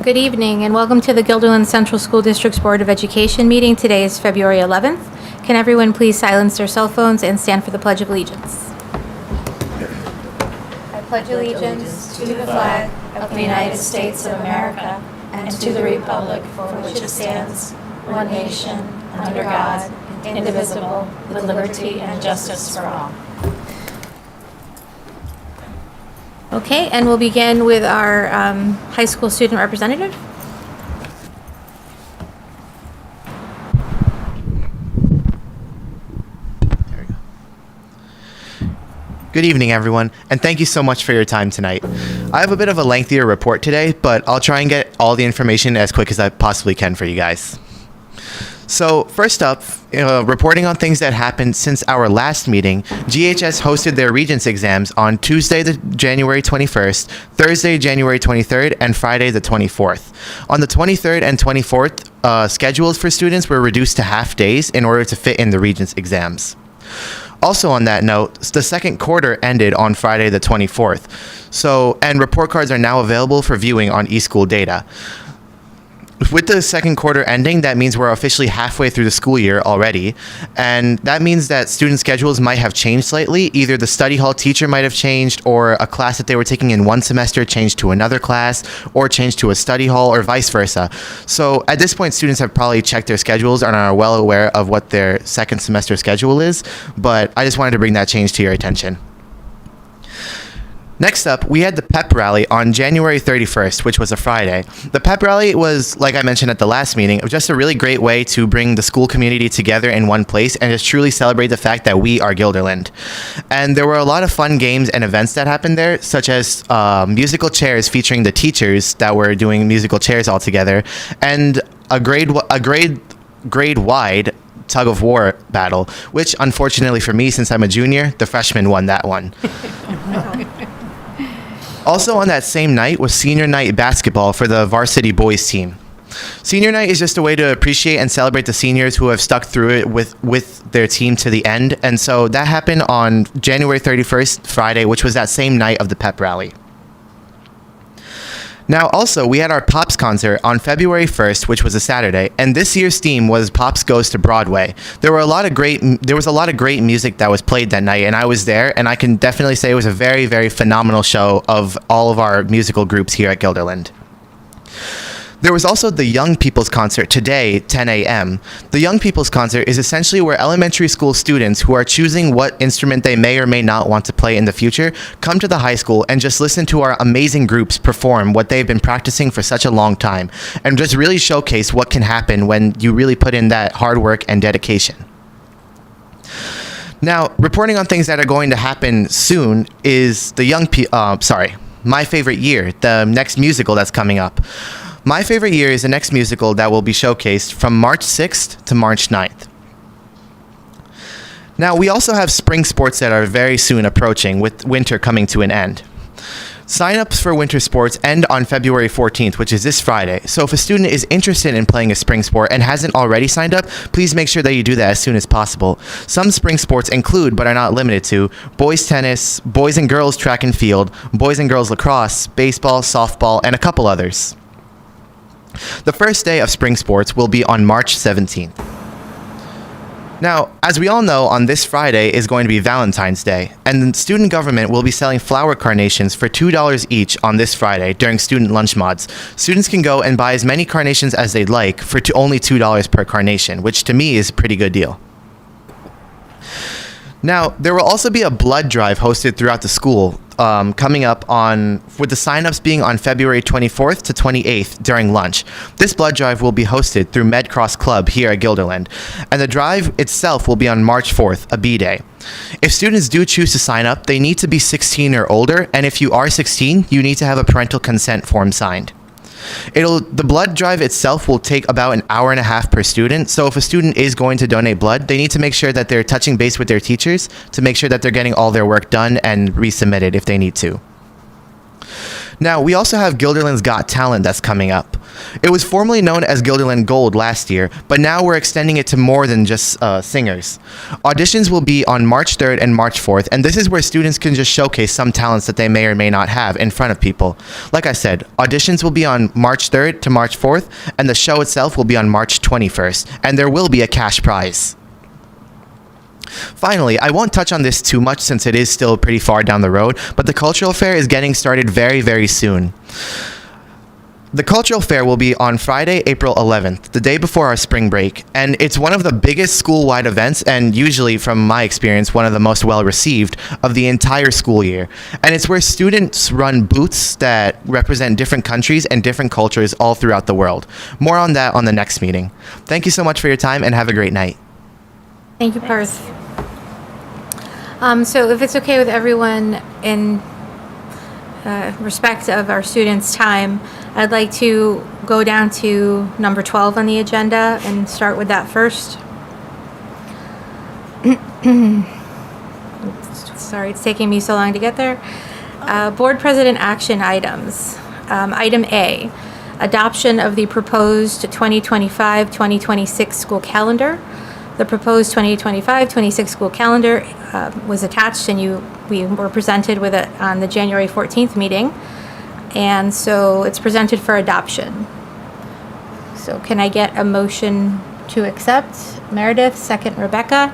Good evening and welcome to the Guilderland Central School District's Board of Education meeting. Today is February 11th. Can everyone please silence their cell phones and stand for the Pledge of Allegiance? I pledge allegiance to the flag of the United States of America and to the republic for which it stands, one nation, under God, indivisible, with liberty and justice for all. Okay, and we'll begin with our high school student representative. There we go. Good evening, everyone, and thank you so much for your time tonight. I have a bit of a lengthier report today, but I'll try and get all the information as quick as I possibly can for you guys. So first up, reporting on things that happened since our last meeting, GHS hosted their Regents exams on Tuesday, January 21st, Thursday, January 23rd, and Friday, the 24th. On the 23rd and 24th, schedules for students were reduced to half days in order to fit in the Regents exams. Also on that note, the second quarter ended on Friday, the 24th. And report cards are now available for viewing on eSchool Data. With the second quarter ending, that means we're officially halfway through the school year already. And that means that student schedules might have changed slightly. Either the study hall teacher might have changed, or a class that they were taking in one semester changed to another class, or changed to a study hall, or vice versa. So at this point, students have probably checked their schedules and are well aware of what their second semester schedule is. But I just wanted to bring that change to your attention. Next up, we had the pep rally on January 31st, which was a Friday. The pep rally was, like I mentioned at the last meeting, just a really great way to bring the school community together in one place and just truly celebrate the fact that we are Guilderland. And there were a lot of fun games and events that happened there, such as musical chairs featuring the teachers that were doing musical chairs all together, and a grade-wide tug-of-war battle, which unfortunately for me, since I'm a junior, the freshmen won that one. Also on that same night was senior night basketball for the varsity boys team. Senior night is just a way to appreciate and celebrate the seniors who have stuck through it with their team to the end. And so that happened on January 31st, Friday, which was that same night of the pep rally. Now, also, we had our Pops concert on February 1st, which was a Saturday, and this year's theme was Pops Goes to Broadway. There was a lot of great music that was played that night, and I was there, and I can definitely say it was a very, very phenomenal show of all of our musical groups here at Guilderland. There was also the Young People's Concert today, 10 a.m. The Young People's Concert is essentially where elementary school students who are choosing what instrument they may or may not want to play in the future come to the high school and just listen to our amazing groups perform what they've been practicing for such a long time, and just really showcase what can happen when you really put in that hard work and dedication. Now, reporting on things that are going to happen soon is My Favorite Year, the next musical that's coming up. My Favorite Year is the next musical that will be showcased from March 6th to March 9th. Now, we also have spring sports that are very soon approaching, with winter coming to an end. Sign-ups for winter sports end on February 14th, which is this Friday. So if a student is interested in playing a spring sport and hasn't already signed up, please make sure that you do that as soon as possible. Some spring sports include, but are not limited to, boys tennis, boys and girls track and field, boys and girls lacrosse, baseball, softball, and a couple others. The first day of spring sports will be on March 17th. Now, as we all know, on this Friday is going to be Valentine's Day, and student government will be selling flower carnations for $2 each on this Friday during student lunch mods. Students can go and buy as many carnations as they'd like for only $2 per carnation, which to me is a pretty good deal. Now, there will also be a blood drive hosted throughout the school coming up with the sign-ups being on February 24th to 28th during lunch. This blood drive will be hosted through Medcross Club here at Guilderland, and the drive itself will be on March 4th, a B-Day. If students do choose to sign up, they need to be 16 or older, and if you are 16, you need to have a parental consent form signed. The blood drive itself will take about an hour and a half per student, so if a student is going to donate blood, they need to make sure that they're touching base with their teachers to make sure that they're getting all their work done and resubmitted if they need to. Now, we also have Guilderland's Got Talent that's coming up. It was formerly known as Guilderland Gold last year, but now we're extending it to more than just singers. Auditions will be on March 3rd and March 4th, and this is where students can just showcase some talents that they may or may not have in front of people. Like I said, auditions will be on March 3rd to March 4th, and the show itself will be on March 21st, and there will be a cash prize. Finally, I won't touch on this too much since it is still pretty far down the road, but the cultural fair is getting started very, very soon. The cultural fair will be on Friday, April 11th, the day before our spring break, and it's one of the biggest school-wide events and usually, from my experience, one of the most well-received of the entire school year. And it's where students run booths that represent different countries and different cultures all throughout the world. More on that on the next meeting. Thank you so much for your time and have a great night. Thank you, Parth. So if it's okay with everyone, in respect of our students' time, I'd like to go down to number 12 on the agenda and start with that first. Sorry, it's taking me so long to get there. Board President action items. Item A, adoption of the proposed 2025-2026 school calendar. The proposed 2025-26 school calendar was attached, and we were presented with it on the January 14th meeting. And so it's presented for adoption. So can I get a motion to accept? Meredith, second Rebecca.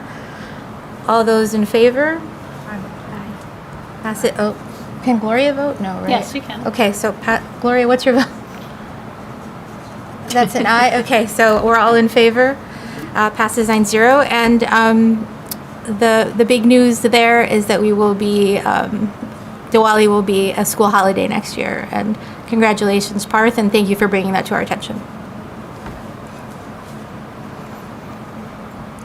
All those in favor? Aye. Pass it. Oh, can Gloria vote? No, right? Yes, you can. Okay, so Gloria, what's your vote? That's an aye. Okay, so we're all in favor. Passes 9-0. And the big news there is that we will be, Diwali will be a school holiday next year. And congratulations, Parth, and thank you for bringing that to our attention.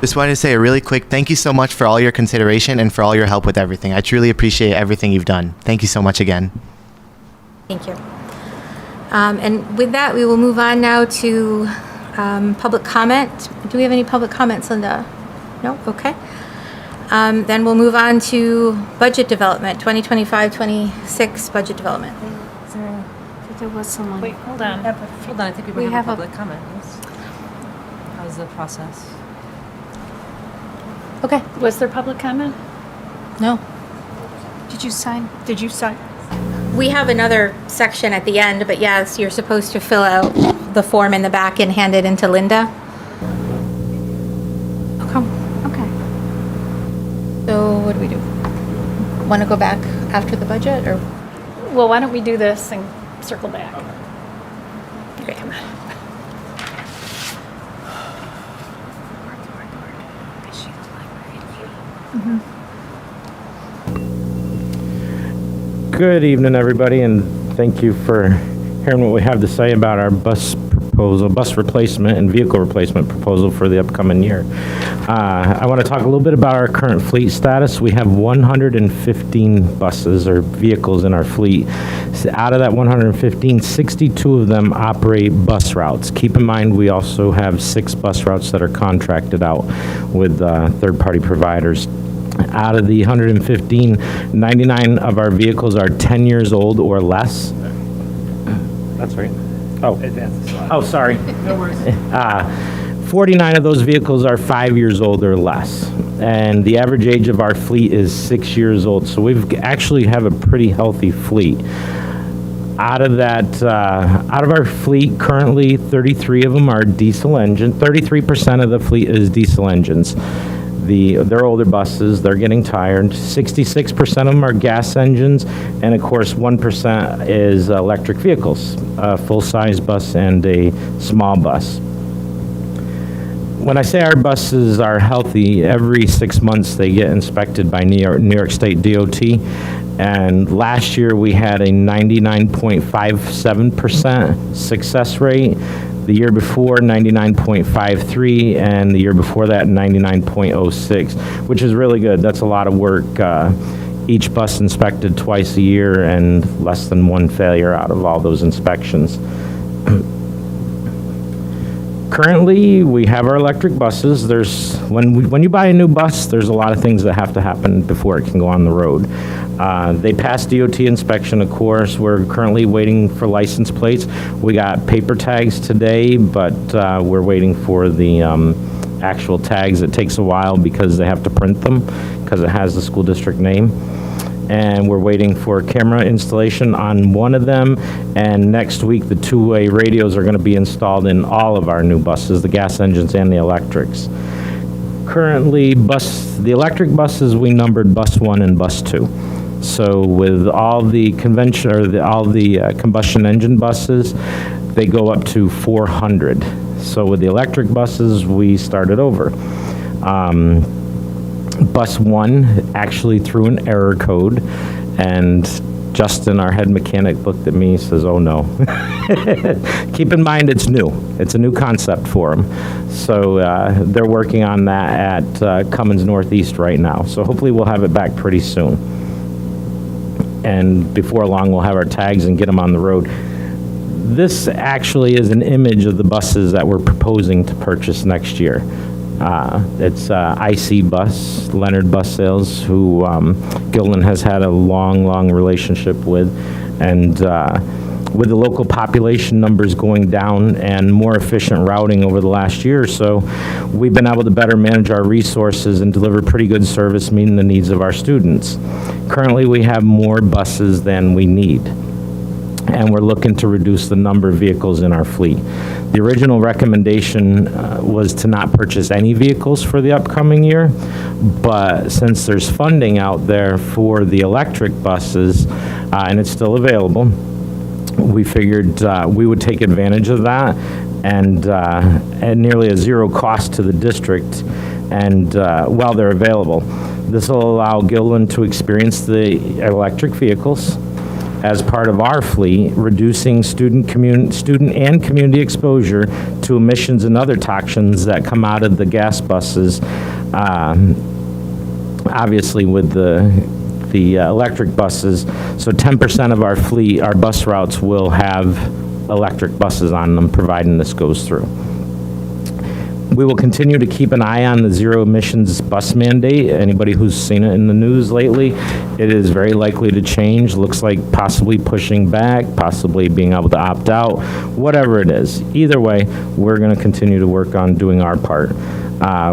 Just wanted to say a really quick thank you so much for all your consideration and for all your help with everything. I truly appreciate everything you've done. Thank you so much again. Thank you. And with that, we will move on now to public comment. Do we have any public comments, Linda? No? Okay. Then we'll move on to budget development, 2025-26 budget development. There was someone. Wait, hold on. Hold on, I think we have a public comment. Yes. How's the process? Okay. Was there public comment? No. Did you sign? We have another section at the end, but yes, you're supposed to fill out the form in the back and hand it into Linda. Okay. So what do we do? Want to go back after the budget, or? Well, why don't we do this and circle back? Okay. Come on. Good evening, everybody, and thank you for hearing what we have to say about our bus replacement and vehicle replacement proposal for the upcoming year. I want to talk a little bit about our current fleet status. We have 115 buses or vehicles in our fleet. So out of that 115, 62 of them operate bus routes. Keep in mind, we also have 6 bus routes that are contracted out with third-party providers. Out of the 115, 99 of our vehicles are 10 years old or less. That's right. Oh, sorry. No worries. 49 of those vehicles are 5 years old or less. And the average age of our fleet is 6 years old. So we've actually have a pretty healthy fleet. Out of our fleet, currently 33 of them are diesel engine. 33% of the fleet is diesel engines. They're older buses, they're getting tired. 66% of them are gas engines, and of course 1% is electric vehicles, a full-size bus and a small bus. When I say our buses are healthy, every 6 months they get inspected by New York State DOT, and last year we had a 99.57% success rate. The year before, 99.53, and the year before that, 99.06, which is really good. That's a lot of work. Each bus inspected twice a year and less than one failure out of all those inspections. Currently, we have our electric buses. When you buy a new bus, there's a lot of things that have to happen before it can go on the road. They passed DOT inspection, of course. We're currently waiting for license plates. We got paper tags today, but we're waiting for the actual tags. It takes a while because they have to print them because it has the school district name. And we're waiting for camera installation on one of them. And next week, the two-way radios are going to be installed in all of our new buses, the gas engines and the electrics. Currently, the electric buses, we numbered bus 1 and bus 2. So with all the combustion engine buses, they go up to 400. So with the electric buses, we started over. Bus 1 actually threw an error code, and Justin, our head mechanic, looked at me and says, "Oh no." Keep in mind, it's new. It's a new concept for them. So they're working on that at Cummins Northeast right now. So hopefully we'll have it back pretty soon. And before long, we'll have our tags and get them on the road. This actually is an image of the buses that we're proposing to purchase next year. It's IC Bus, Leonard Bus Sales, who Gildan has had a long relationship with. And with the local population numbers going down and more efficient routing over the last year or so, we've been able to better manage our resources and deliver pretty good service meeting the needs of our students. Currently, we have more buses than we need, and we're looking to reduce the number of vehicles in our fleet. The original recommendation was to not purchase any vehicles for the upcoming year, but since there's funding out there for the electric buses, and it's still available, we figured we would take advantage of that, and at nearly a zero cost to the district, and while they're available. This will allow Gildan to experience the electric vehicles as part of our fleet, reducing student and community exposure to emissions and other toxins that come out of the gas buses. Obviously, with the electric buses, so 10% of our fleet, our bus routes will have electric buses on them, providing this goes through. We will continue to keep an eye on the zero emissions bus mandate. Anybody who's seen it in the news lately, it is very likely to change. Looks like possibly pushing back, possibly being able to opt out, whatever it is. Either way, we're going to continue to work on doing our part.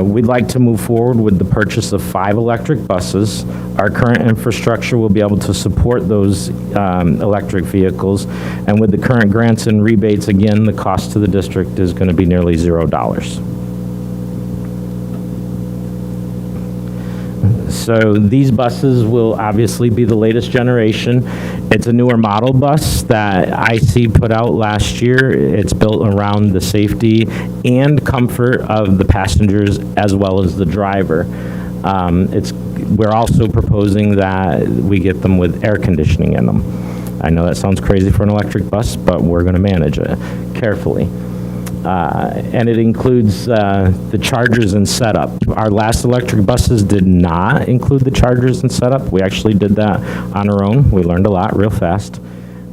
We'd like to move forward with the purchase of 5 electric buses. Our current infrastructure will be able to support those electric vehicles. And with the current grants and rebates, again, the cost to the district is going to be nearly $0. So these buses will obviously be the latest generation. It's a newer model bus that IC put out last year. It's built around the safety and comfort of the passengers as well as the driver. We're also proposing that we get them with air conditioning in them. I know that sounds crazy for an electric bus, but we're going to manage it carefully. And it includes the chargers and setup. Our last electric buses did not include the chargers and setup. We actually did that on our own. We learned a lot real fast.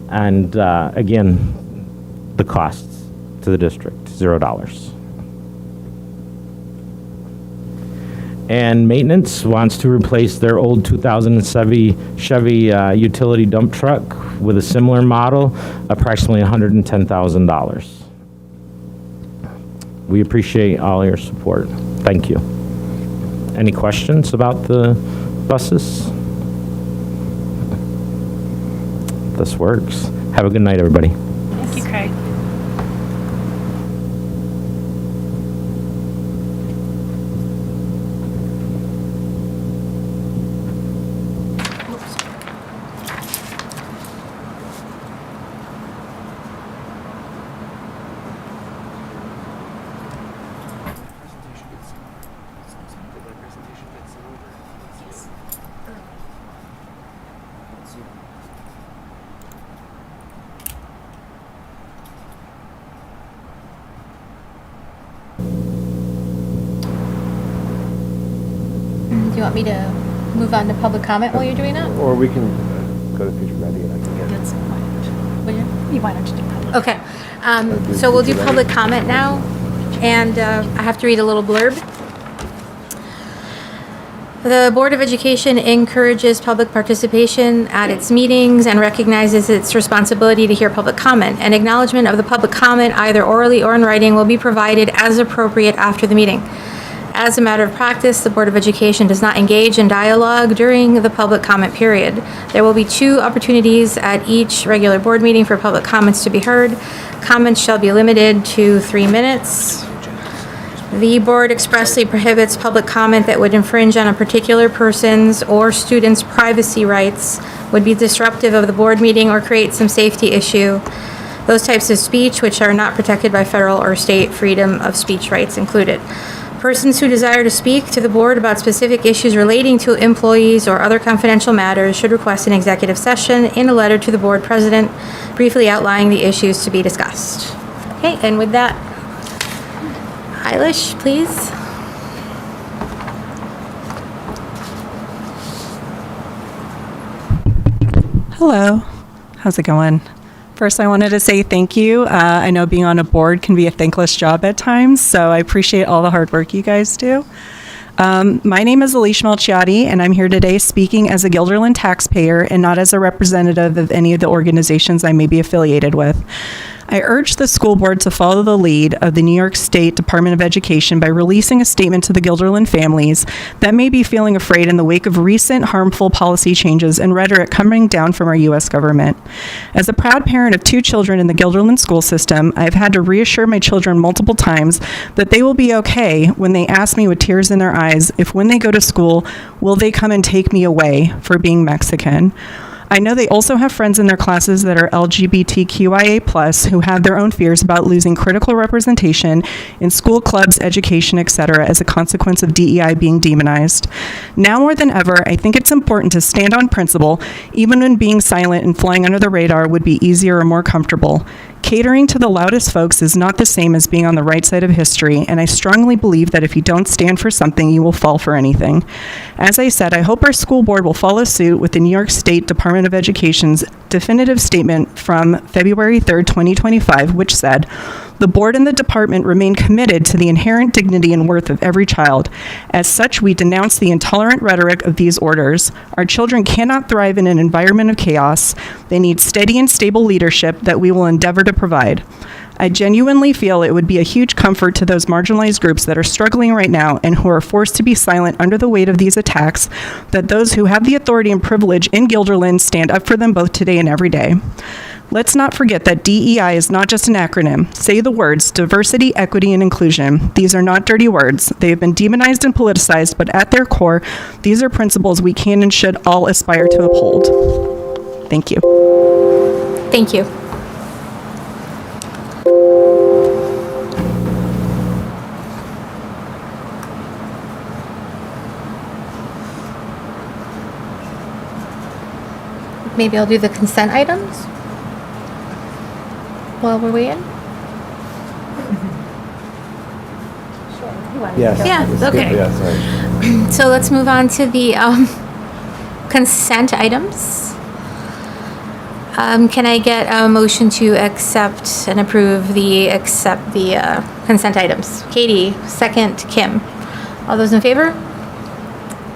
And again, the costs to the district, $0. And maintenance wants to replace their old 2007 Chevy utility dump truck with a similar model, approximately $110,000. We appreciate all your support. Thank you. Any questions about the buses? This works. Have a good night, everybody. Thank you, Craig. Do you want me to move on to public comment while you're doing that? Or we can go to Future Ready and I can get That's fine. Will you? Why don't you do public? Okay, so we'll do public comment now, and I have to read a little blurb. The Board of Education encourages public participation at its meetings and recognizes its responsibility to hear public comment. An acknowledgement of the public comment, either orally or in writing, will be provided as appropriate after the meeting. As a matter of practice, the Board of Education does not engage in dialogue during the public comment period. There will be 2 opportunities at each regular board meeting for public comments to be heard. Comments shall be limited to 3 minutes. The board expressly prohibits public comment that would infringe on a particular person's or student's privacy rights, would be disruptive of the board meeting, or create some safety issue. Those types of speech which are not protected by federal or state freedom of speech rights included. Persons who desire to speak to the board about specific issues relating to employees or other confidential matters should request an executive session in a letter to the board president, briefly outlining the issues to be discussed. Okay, and with that, Eilish, please. Hello, how's it going? First, I wanted to say thank you. I know being on a board can be a thankless job at times, so I appreciate all the hard work you guys do. My name is Alicia Melchiati, and I'm here today speaking as a Guilderland taxpayer and not as a representative of any of the organizations I may be affiliated with. I urge the school board to follow the lead of the New York State Department of Education by releasing a statement to the Guilderland families that may be feeling afraid in the wake of recent harmful policy changes and rhetoric coming down from our U.S. government. As a proud parent of 2 children in the Guilderland school system, I've had to reassure my children multiple times that they will be okay when they ask me with tears in their eyes if when they go to school, will they come and take me away for being Mexican. I know they also have friends in their classes that are LGBTQIA+, who have their own fears about losing critical representation in school clubs, education, etc., as a consequence of DEI being demonized. Now more than ever, I think it's important to stand on principle, even when being silent and flying under the radar would be easier or more comfortable. Catering to the loudest folks is not the same as being on the right side of history, and I strongly believe that if you don't stand for something, you will fall for anything. As I said, I hope our school board will follow suit with the New York State Department of Education's definitive statement from February 3rd, 2025, which said, "The board and the department remain committed to the inherent dignity and worth of every child. As such, we denounce the intolerant rhetoric of these orders. Our children cannot thrive in an environment of chaos. They need steady and stable leadership that we will endeavor to provide." I genuinely feel it would be a huge comfort to those marginalized groups that are struggling right now and who are forced to be silent under the weight of these attacks, that those who have the authority and privilege in Guilderland stand up for them both today and every day. Let's not forget that DEI is not just an acronym. Say the words diversity, equity, and inclusion. These are not dirty words. They have been demonized and politicized, but at their core, these are principles we can and should all aspire to uphold. Thank you. Thank you. Maybe I'll do the consent items while we're waiting. Yes. Yeah, okay. Yeah, sorry. So let's move on to the consent items. Can I get a motion to accept and approve the consent items? Katie, second, Kim. All those in favor?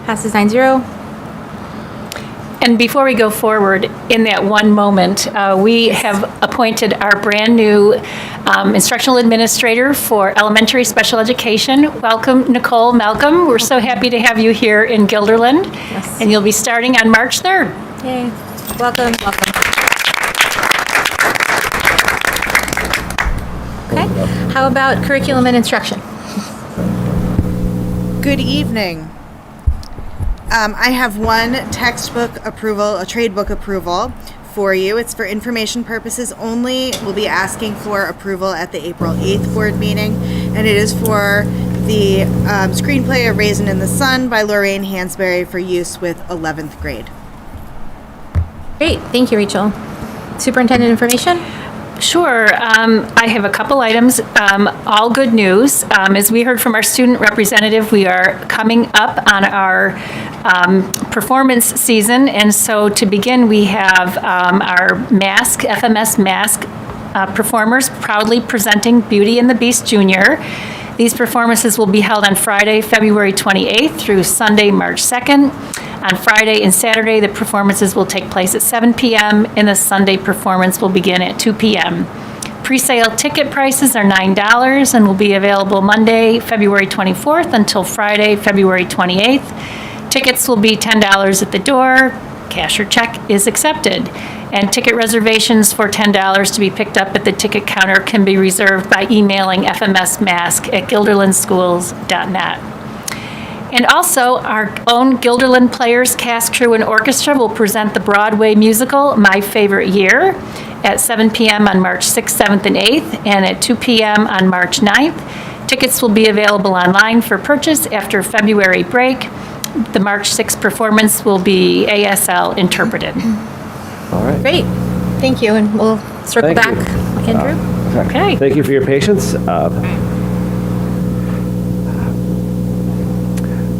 Passes 9-0. And before we go forward, in that one moment, we have appointed our brand-new instructional administrator for elementary special education. Welcome, Nicole Malcolm. We're so happy to have you here in Guilderland. Yes. And you'll be starting on March 3rd. Yay. Welcome, welcome. Okay, how about curriculum and instruction? Good evening. I have one textbook approval, a trade book approval for you. It's for information purposes only. We'll be asking for approval at the April 8th board meeting, and it is for the screenplay A Raisin in the Sun by Lorraine Hansberry for use with 11th grade. Great, thank you, Rachel. Superintendent information? Sure. I have a couple items, all good news. As we heard from our student representative, we are coming up on our performance season. And so to begin, we have our FMS mask performers proudly presenting Beauty and the Beast Jr. These performances will be held on Friday, February 28th through Sunday, March 2nd. On Friday and Saturday, the performances will take place at 7 p.m., and the Sunday performance will begin at 2 p.m. Pre-sale ticket prices are $9 and will be available Monday, February 24th until Friday, February 28th. Tickets will be $10 at the door. Cash or check is accepted. And ticket reservations for $10 to be picked up at the ticket counter can be reserved by emailing fmsmask@guilderlandschools.net. And also, our own Guilderland Players, Cast, Crew, and Orchestra will present the Broadway musical, My Favorite Year, at 7 p.m. on March 6th, 7th, and 8th, and at 2 p.m. on March 9th. Tickets will be available online for purchase after February break. The March 6th performance will be ASL interpreted. All right. Great. Thank you, and we'll circle Thank back. you. Andrew? Okay. Thank you for your patience.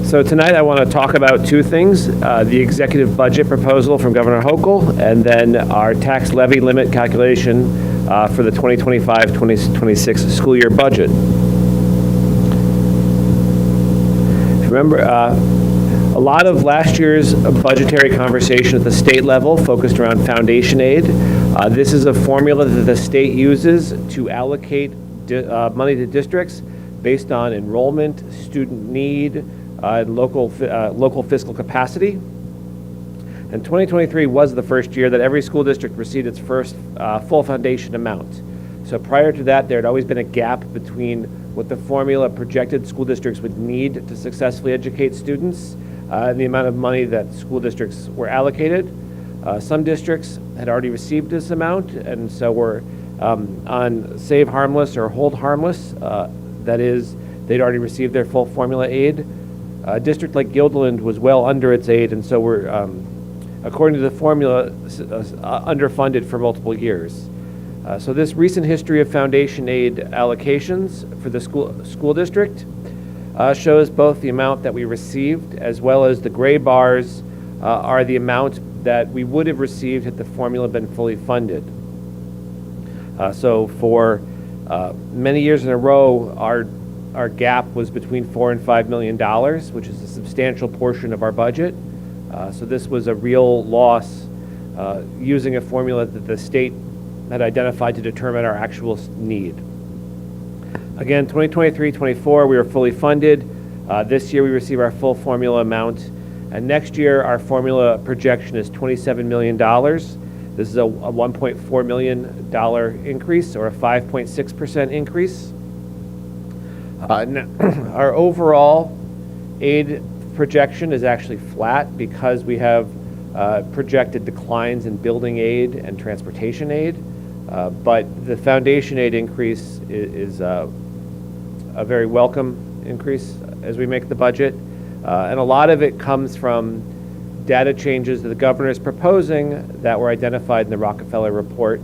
So tonight I want to talk about two things, the executive budget proposal from Governor Hochul, and then our tax levy limit calculation for the 2025-2026 school year budget. Remember, a lot of last year's budgetary conversation at the state level focused around foundation aid. This is a formula that the state uses to allocate money to districts based on enrollment, student need, and local fiscal capacity. And 2023 was the first year that every school district received its first full foundation amount. So prior to that, there had always been a gap between what the formula projected school districts would need to successfully educate students and the amount of money that school districts were allocated. Some districts had already received this amount, and so were on Save Harmless or Hold Harmless. That is, they'd already received their full formula aid. A district like Guilderland was well under its aid, and so we're, according to the formula, underfunded for multiple years. So this recent history of foundation aid allocations for the school district shows both the amount that we received as well as the gray bars are the amount that we would have received had the formula been fully funded. So for many years in a row, our gap was between $4 and $5 million, which is a substantial portion of our budget. So this was a real loss using a formula that the state had identified to determine our actual need. Again, 2023-24, we were fully funded. This year we receive our full formula amount. And next year, our formula projection is $27 million. This is a $1.4 million increase, or a 5.6% increase. Our overall aid projection is actually flat because we have projected declines in building aid and transportation aid, but the foundation aid increase is a very welcome increase as we make the budget, and a lot of it comes from data changes that the governor is proposing that were identified in the Rockefeller report.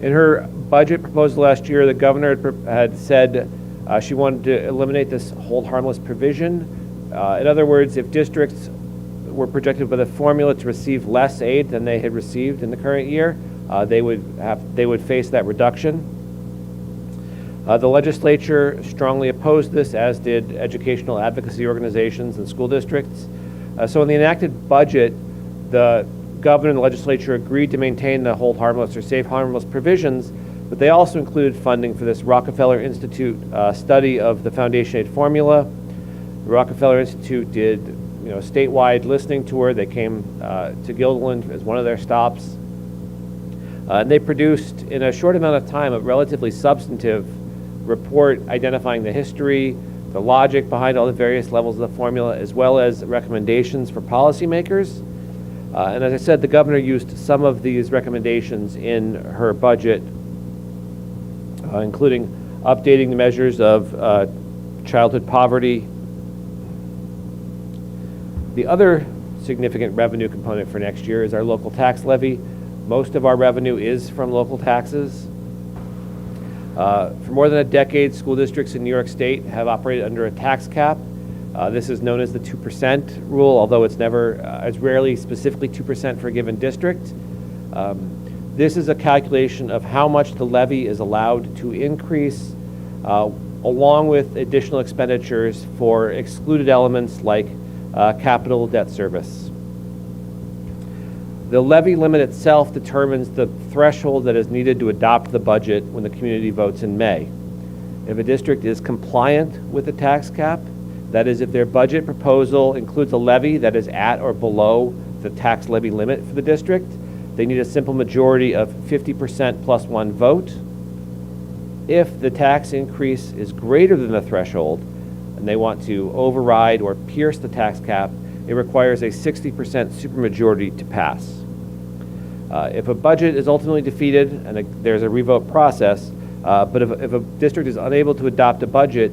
In her budget proposal last year, the governor had said she wanted to eliminate this hold harmless provision. In other words, if districts were projected by the formula to receive less aid than they had received in the current year, they would face that reduction. The legislature strongly opposed this, as did educational advocacy organizations and school districts. So in the enacted budget, the governor and the legislature agreed to maintain the hold harmless or safe harmless provisions, but they also included funding for this Rockefeller Institute study of the foundation aid formula. The Rockefeller Institute did a statewide listening tour. They came to Guilderland as one of their stops. And they produced, in a short amount of time, a relatively substantive report identifying the history, the logic behind all the various levels of the formula, as well as recommendations for policymakers. And as I said, the governor used some of these recommendations in her budget, including updating the measures of childhood poverty. The other significant revenue component for next year is our local tax levy. Most of our revenue is from local taxes. For more than a decade, school districts in New York State have operated under a tax cap. This is known as the 2% rule, although it's rarely specifically 2% for a given district. This is a calculation of how much the levy is allowed to increase, along with additional expenditures for excluded elements like capital debt service. The levy limit itself determines the threshold that is needed to adopt the budget when the community votes in May. If a district is compliant with the tax cap, that is, if their budget proposal includes a levy that is at or below the tax levy limit for the district, they need a simple majority of 50% plus one vote. If the tax increase is greater than the threshold and they want to override or pierce the tax cap, it requires a 60% supermajority to pass. If a budget is ultimately defeated and there's a revote process, but if a district is unable to adopt a budget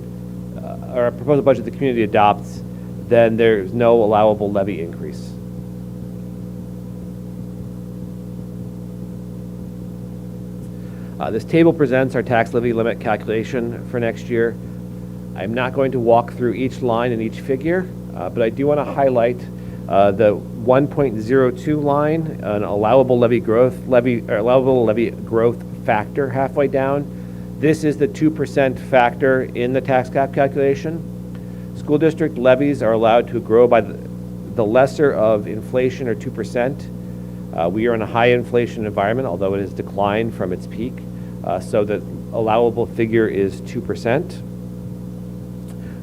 or a proposed budget the community adopts, then there's no allowable levy increase. This table presents our tax levy limit calculation for next year. I'm not going to walk through each line and each figure, but I do want to highlight the 1.02 line, an allowable levy growth factor halfway down. This is the 2% factor in the tax cap calculation. School district levies are allowed to grow by the lesser of inflation, or 2%. We are in a high inflation environment, although it has declined from its peak. So the allowable figure is 2%.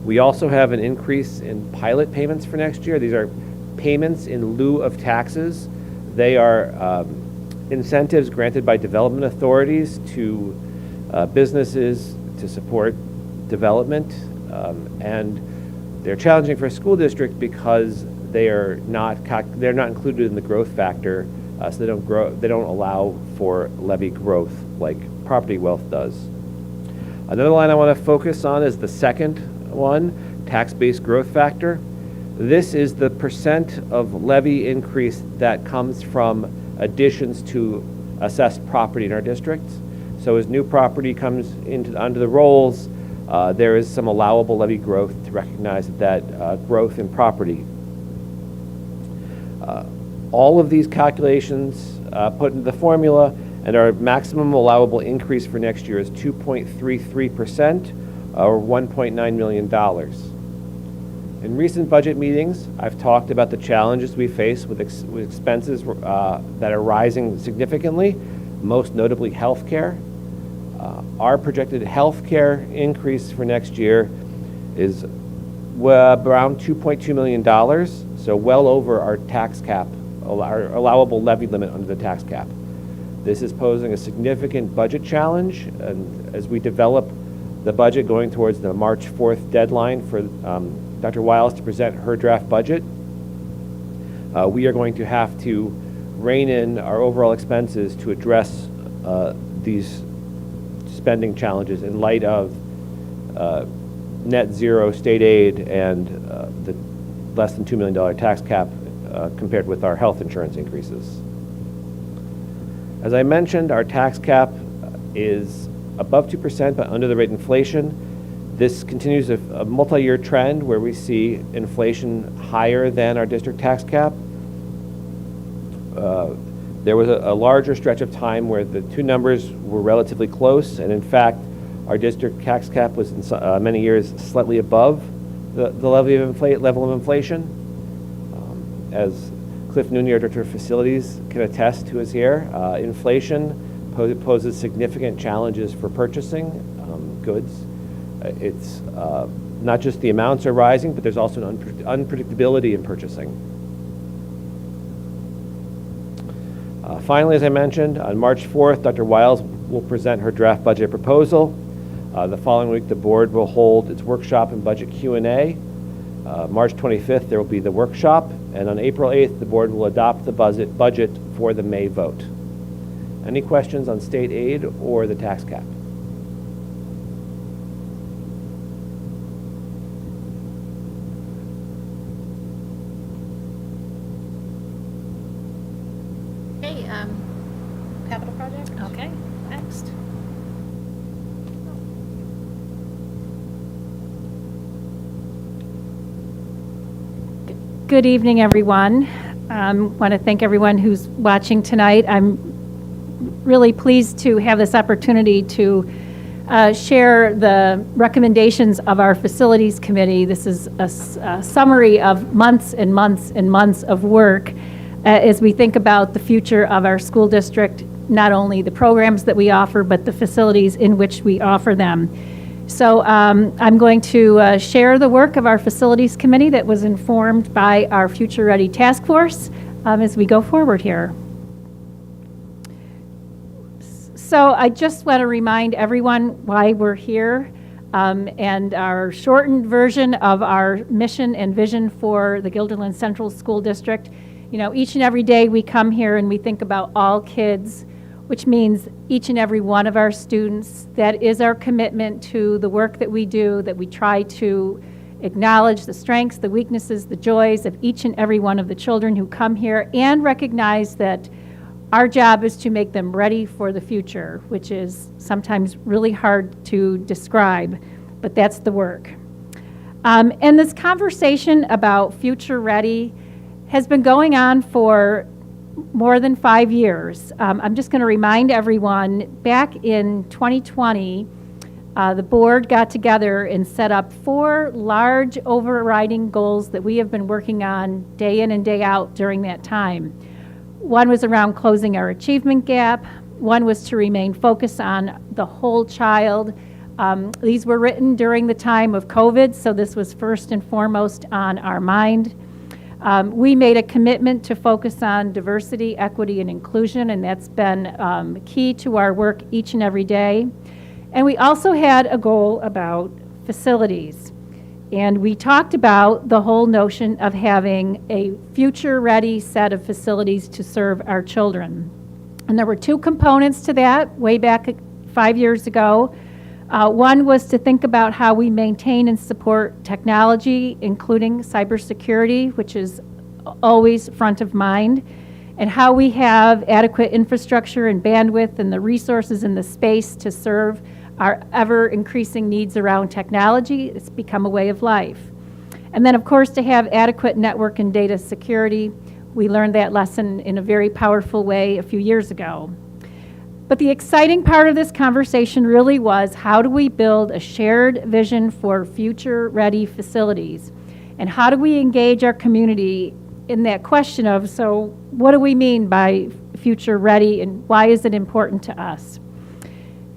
We also have an increase in pilot payments for next year. These are payments in lieu of taxes. They are incentives granted by development authorities to businesses to support development, and they're challenging for a school district because they're not included in the growth factor, so they don't allow for levy growth like property wealth does. Another line I want to focus on is the second one, tax-based growth factor. This is the percent of levy increase that comes from additions to assessed property in our district. So as new property comes under the rolls, there is some allowable levy growth to recognize that growth in property. All of these calculations put into the formula, and our maximum allowable increase for next year is 2.33%, or $1.9 million. In recent budget meetings, I've talked about the challenges we face with expenses that are rising significantly, most notably healthcare. Our projected healthcare increase for next year is around $2.2 million, so well over our tax cap, our allowable levy limit under the tax cap. This is posing a significant budget challenge, and as we develop the budget going towards the March 4th deadline for Dr. Wiles to present her draft budget, we are going to have to rein in our overall expenses to address these spending challenges in light of net zero state aid and the less than $2 million tax cap compared with our health insurance increases. As I mentioned, our tax cap is above 2%, but under the rate of inflation. This continues a multi-year trend where we see inflation higher than our district tax cap. There was a larger stretch of time where the two numbers were relatively close, and in fact, our district tax cap was in many years slightly above the level of inflation. As Cliff Nooney, our Director of Facilities, can attest to us here, inflation poses significant challenges for purchasing goods. It's not just the amounts are rising, but there's also an unpredictability in purchasing. Finally, as I mentioned, on March 4th, Dr. Wiles will present her draft budget proposal. The following week, the board will hold its workshop and budget Q&A. March 25th, there will be the workshop, and on April 8th, the board will adopt the budget for the May vote. Any questions on state aid or the tax cap? Okay, capital project? Okay, next. Good evening, everyone. Want to thank everyone who's watching tonight. I'm really pleased to have this opportunity to share the recommendations of our facilities committee. This is a summary of months and months and months of work as we think about the future of our school district, not only the programs that we offer, but the facilities in which we offer them. So I'm going to share the work of our facilities committee that was informed by our Future Ready Task Force as we go forward here. So I just want to remind everyone why we're here and our shortened version of our mission and vision for the Guilderland Central School District. You know, each and every day we come here and we think about all kids, which means each and every one of our students. That is our commitment to the work that we do, that we try to acknowledge the strengths, the weaknesses, the joys of each and every one of the children who come here, and recognize that our job is to make them ready for the future, which is sometimes really hard to describe, but that's the work. And this conversation about Future Ready has been going on for more than 5 years. I'm just going to remind everyone, back in 2020, the board got together and set up 4 large overriding goals that we have been working on day in and day out during that time. One was around closing our achievement gap. One was to remain focused on the whole child. These were written during the time of COVID, so this was first and foremost on our mind. We made a commitment to focus on diversity, equity, and inclusion, and that's been key to our work each and every day. And we also had a goal about facilities. And we talked about the whole notion of having a future-ready set of facilities to serve our children. And there were 2 components to that way back 5 years ago. One was to think about how we maintain and support technology, including cybersecurity, which is always front of mind, and how we have adequate infrastructure and bandwidth and the resources and the space to serve our ever-increasing needs around technology. It's become a way of life. And then, of course, to have adequate network and data security. We learned that lesson in a very powerful way a few years ago. But the exciting part of this conversation really was, how do we build a shared vision for future-ready facilities? And how do we engage our community in that question of, so what do we mean by future-ready and why is it important to us?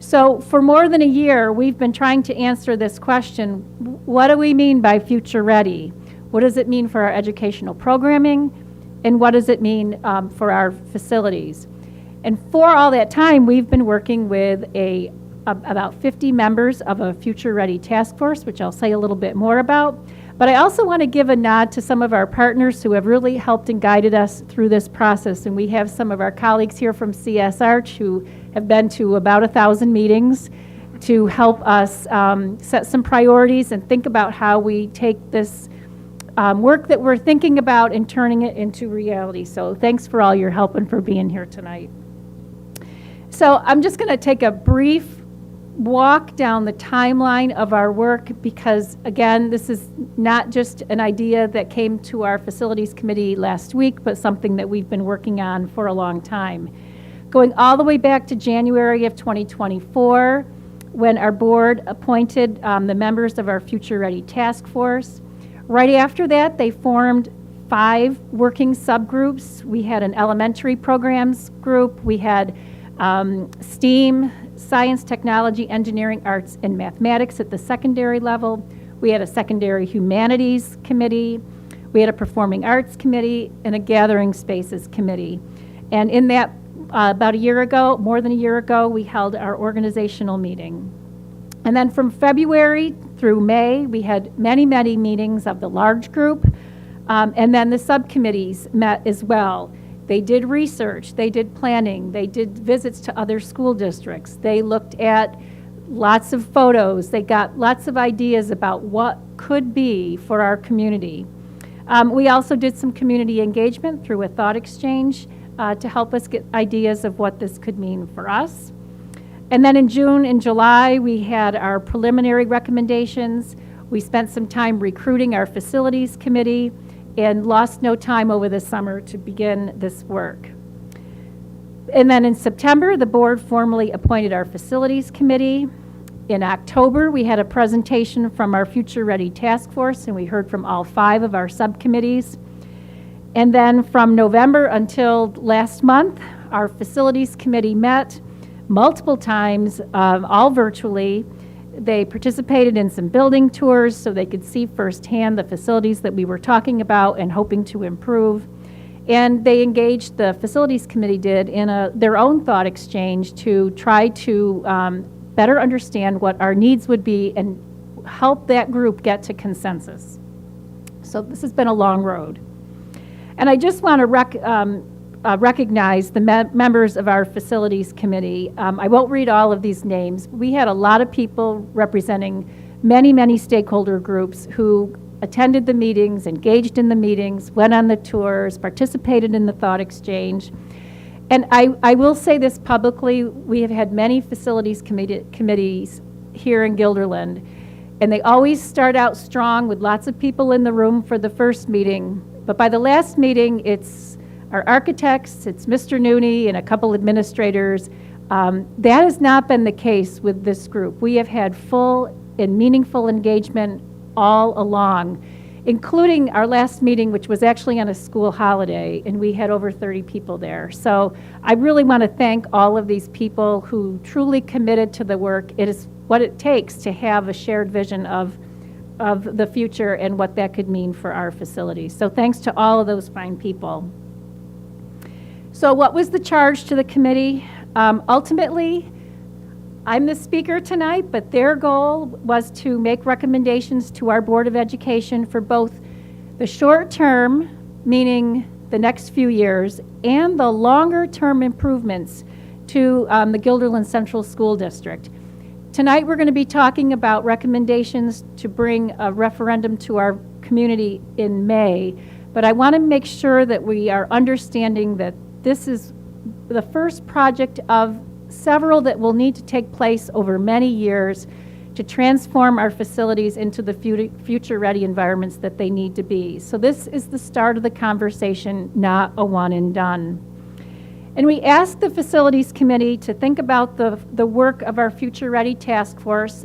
So for more than a year, we've been trying to answer this question: what do we mean by future ready? What does it mean for our educational programming? And what does it mean for our facilities? And for all that time, we've been working with about 50 members of a Future Ready task force, which I'll say a little bit more about. But I also want to give a nod to some of our partners who have really helped and guided us through this process. And we have some of our colleagues here from CS Arch who have been to about 1,000 meetings to help us set some priorities and think about how we take this work that we're thinking about and turning it into reality. So thanks for all your help and for being here tonight. So I'm just going to take a brief walk down the timeline of our work because, again, this is not just an idea that came to our facilities committee last week, but something that we've been working on for a long time. Going all the way back to January of 2024, when our board appointed the members of our Future Ready task force. Right after that, they formed 5 working subgroups. We had an elementary programs group. We had STEAM, science, technology, engineering, arts, and mathematics at the secondary level. We had a secondary humanities committee. We had a performing arts committee and a gathering spaces committee. And in that, about a year ago, more than a year ago, we held our organizational meeting. And then from February through May, we had many, many meetings of the large group. And then the subcommittees met as well. They did research, they did planning, they did visits to other school districts. They looked at lots of photos. They got lots of ideas about what could be for our community. We also did some community engagement through a thought exchange to help us get ideas of what this could mean for us. And then in June and July, we had our preliminary recommendations. We spent some time recruiting our facilities committee and lost no time over the summer to begin this work. And then in September, the board formally appointed our facilities committee. In October, we had a presentation from our Future Ready Task Force, and we heard from all 5 of our subcommittees. And then from November until last month, our facilities committee met multiple times, all virtually. They participated in some building tours so they could see firsthand the facilities that we were talking about and hoping to improve. And they engaged, the facilities committee did, in their own thought exchange to try to better understand what our needs would be and help that group get to consensus. So this has been a long road. And I just want to recognize the members of our facilities committee. I won't read all of these names. We had a lot of people representing many, many stakeholder groups who attended the meetings, engaged in the meetings, went on the tours, participated in the thought exchange. And I will say this publicly, we have had many facilities committees here in Guilderland, and they always start out strong with lots of people in the room for the first meeting. But by the last meeting, it's our architects, it's Mr. Nooney and a couple administrators. That has not been the case with this group. We have had full and meaningful engagement all along, including our last meeting, which was actually on a school holiday, and we had over 30 people there. So I really want to thank all of these people who truly committed to the work. It is what it takes to have a shared vision of the future and what that could mean for our facilities. So thanks to all of those fine people. So what was the charge to the committee? Ultimately, I'm the speaker tonight, but their goal was to make recommendations to our Board of Education for both the short term, meaning the next few years, and the longer term improvements to the Guilderland Central School District. Tonight we're going to be talking about recommendations to bring a referendum to our community in May, but I want to make sure that we are understanding that this is the first project of several that will need to take place over many years to transform our facilities into the future-ready environments that they need to be. So this is the start of the conversation, not a one and done. And we asked the Facilities Committee to think about the work of our Future Ready Task Force.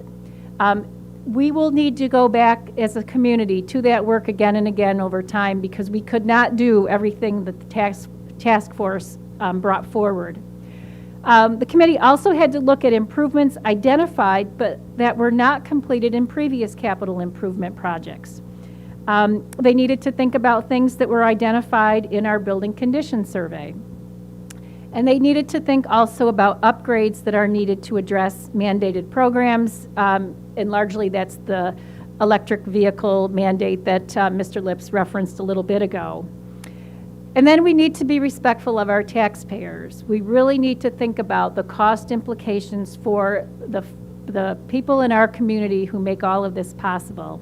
We will need to go back as a community to that work again and again over time because we could not do everything that the task force brought forward. The committee also had to look at improvements identified but that were not completed in previous capital improvement projects. They needed to think about things that were identified in our building condition survey. And they needed to think also about upgrades that are needed to address mandated programs, and largely that's the electric vehicle mandate that Mr. Lips referenced a little bit ago. And then we need to be respectful of our taxpayers. We really need to think about the cost implications for the people in our community who make all of this possible.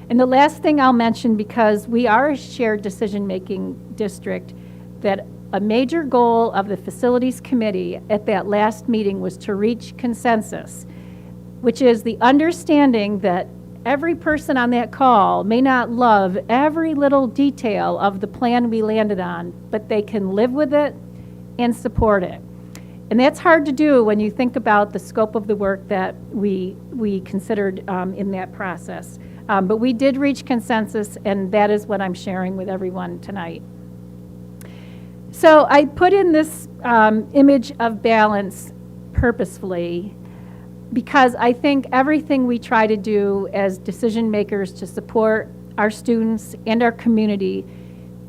And the last thing I'll mention, because we are a shared decision-making district, that a major goal of the Facilities Committee at that last meeting was to reach consensus, which is the understanding that every person on that call may not love every little detail of the plan we landed on, but they can live with it and support it. And that's hard to do when you think about the scope of the work that we considered in that process. But we did reach consensus, and that is what I'm sharing with everyone tonight. So I put in this image of balance purposefully because I think everything we try to do as decision makers to support our students and our community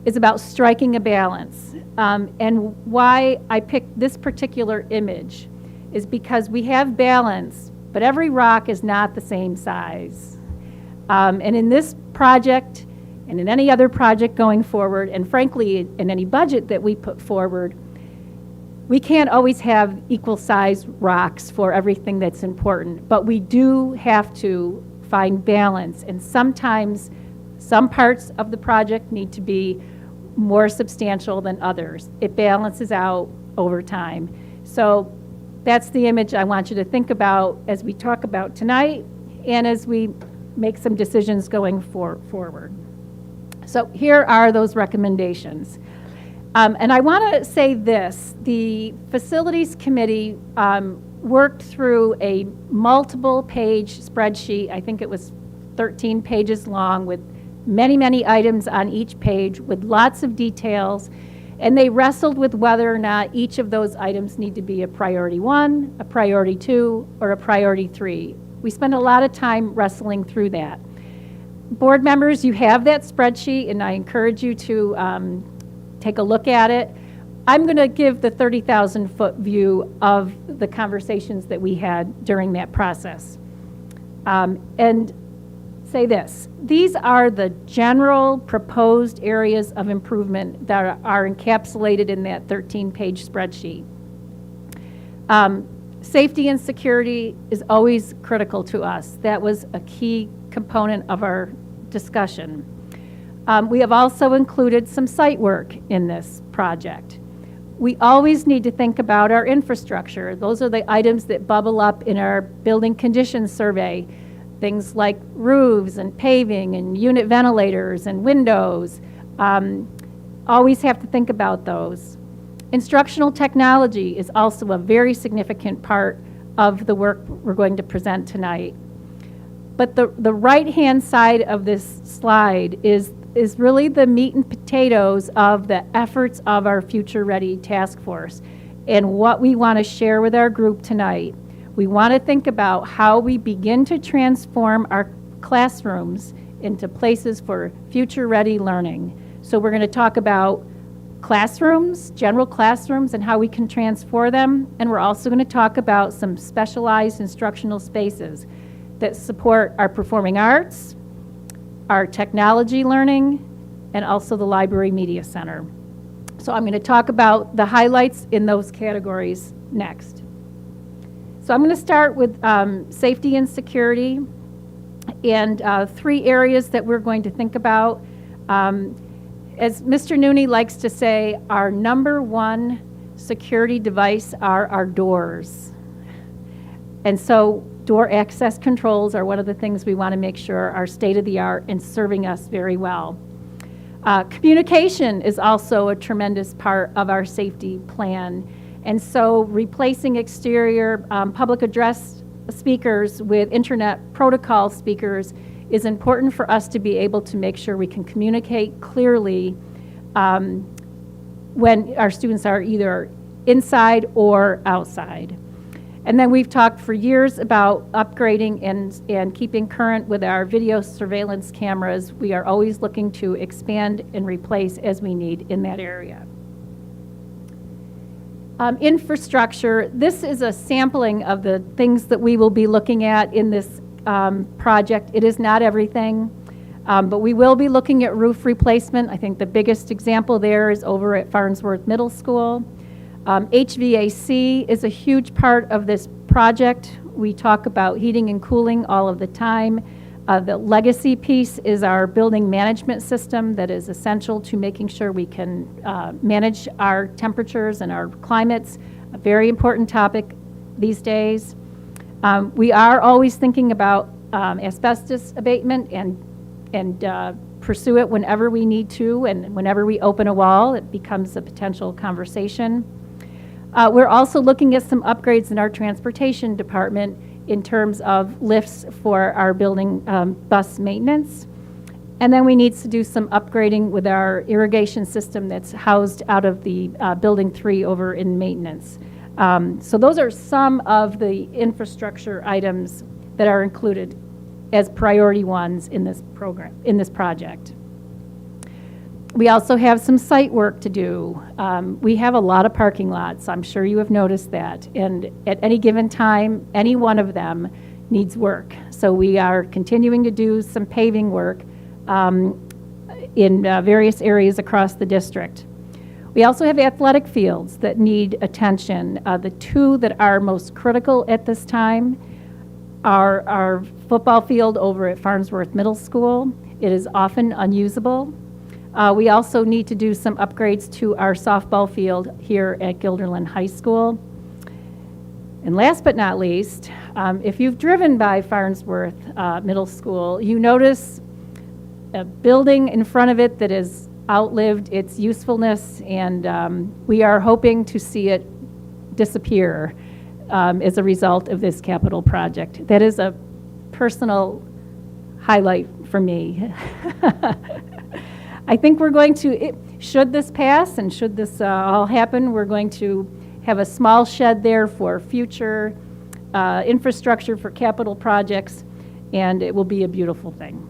is about striking a balance. And why I picked this particular image is because we have balance, but every rock is not the same size. And in this project, and in any other project going forward, and frankly, in any budget that we put forward, we can't always have equal size rocks for everything that's important, but we do have to find balance. And sometimes some parts of the project need to be more substantial than others. It balances out over time. So that's the image I want you to think about as we talk about tonight and as we make some decisions going forward. So here are those recommendations. And I want to say this, the Facilities Committee worked through a multiple page spreadsheet. I think it was 13 pages long with many, many items on each page with lots of details. And they wrestled with whether or not each of those items need to be a priority 1, a priority 2, or a priority 3. We spent a lot of time wrestling through that. Board members, you have that spreadsheet, and I encourage you to take a look at it. I'm going to give the 30,000-foot view of the conversations that we had during that process. And say this, these are the general proposed areas of improvement that are encapsulated in that 13-page spreadsheet. Safety and security is always critical to us. That was a key component of our discussion. We have also included some site work in this project. We always need to think about our infrastructure. Those are the items that bubble up in our building conditions survey. Things like roofs and paving and unit ventilators and windows. Always have to think about those. Instructional technology is also a very significant part of the work we're going to present tonight. But the right-hand side of this slide is really the meat and potatoes of the efforts of our Future Ready Task Force and what we want to share with our group tonight. We want to think about how we begin to transform our classrooms into places for future-ready learning. So we're going to talk about classrooms, general classrooms, and how we can transform them. And we're also going to talk about some specialized instructional spaces that support our performing arts, our technology learning, and also the Library Media Center. So I'm going to talk about the highlights in those categories next. So I'm going to start with safety and security and 3 areas that we're going to think about. As Mr. Nooney likes to say, our number 1 security device are our doors. And so door access controls are one of the things we want to make sure are state-of-the-art and serving us very well. Communication is also a tremendous part of our safety plan. And so replacing exterior public address speakers with internet protocol speakers is important for us to be able to make sure we can communicate clearly when our students are either inside or outside. And then we've talked for years about upgrading and keeping current with our video surveillance cameras. We are always looking to expand and replace as we need in that area. Infrastructure, this is a sampling of the things that we will be looking at in this project. It is not everything, but we will be looking at roof replacement. I think the biggest example there is over at Farnsworth Middle School. HVAC is a huge part of this project. We talk about heating and cooling all of the time. The legacy piece is our building management system that is essential to making sure we can manage our temperatures and our climates, a very important topic these days. We are always thinking about asbestos abatement and pursue it whenever we need to, and whenever we open a wall, it becomes a potential conversation. We're also looking at some upgrades in our transportation department in terms of lifts for our building bus maintenance. And then we need to do some upgrading with our irrigation system that's housed out of the Building 3 over in maintenance. So those are some of the infrastructure items that are included as priority ones in this program, in this project. We also have some site work to do. We have a lot of parking lots. I'm sure you have noticed that. And at any given time, any one of them needs work. So we are continuing to do some paving work in various areas across the district. We also have athletic fields that need attention. The 2 that are most critical at this time are our football field over at Farnsworth Middle School. It is often unusable. We also need to do some upgrades to our softball field here at Guilderland High School. And last but not least, if you've driven by Farnsworth Middle School, you notice a building in front of it that is outlived its usefulness, and we are hoping to see it disappear as a result of this capital project. That is a personal highlight for me. I think we're going to, should this pass and should this all happen, we're going to have a small shed there for future infrastructure for capital projects, and it will be a beautiful thing.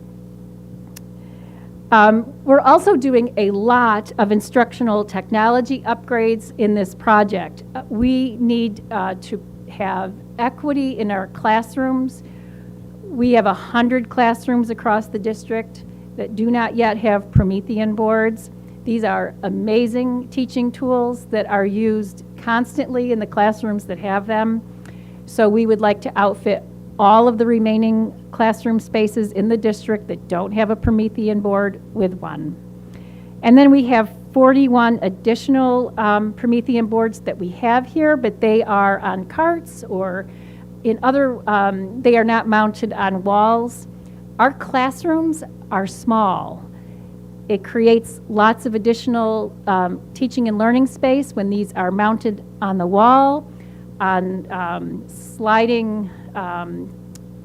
We're also doing a lot of instructional technology upgrades in this project. We need to have equity in our classrooms. We have 100 classrooms across the district that do not yet have Promethean boards. These are amazing teaching tools that are used constantly in the classrooms that have them. So we would like to outfit all of the remaining classroom spaces in the district that don't have a Promethean board with one. And then we have 41 additional Promethean boards that we have here, but they are on carts or in other, they are not mounted on walls. Our classrooms are small. It creates lots of additional teaching and learning space when these are mounted on the wall, on sliding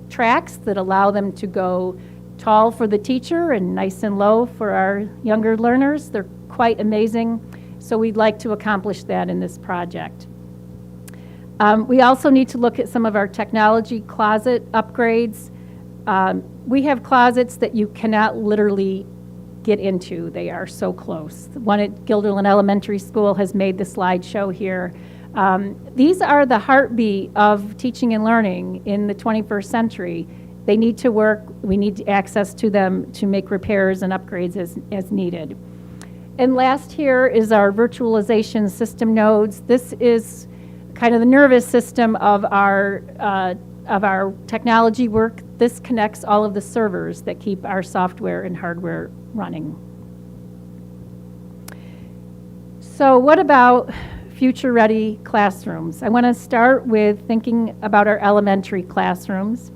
tracks that allow them to go tall for the teacher and nice and low for our younger learners. They're quite amazing. So we'd like to accomplish that in this project. We also need to look at some of our technology closet upgrades. We have closets that you cannot literally get into. They are so close. The one at Guilderland Elementary School has made the slideshow here. These are the heartbeat of teaching and learning in the 21st century. They need to work. We need access to them to make repairs and upgrades as needed. And last here is our virtualization system nodes. This is kind of the nervous system of our technology work. This connects all of the servers that keep our software and hardware running. So what about future-ready classrooms? I want to start with thinking about our elementary classrooms.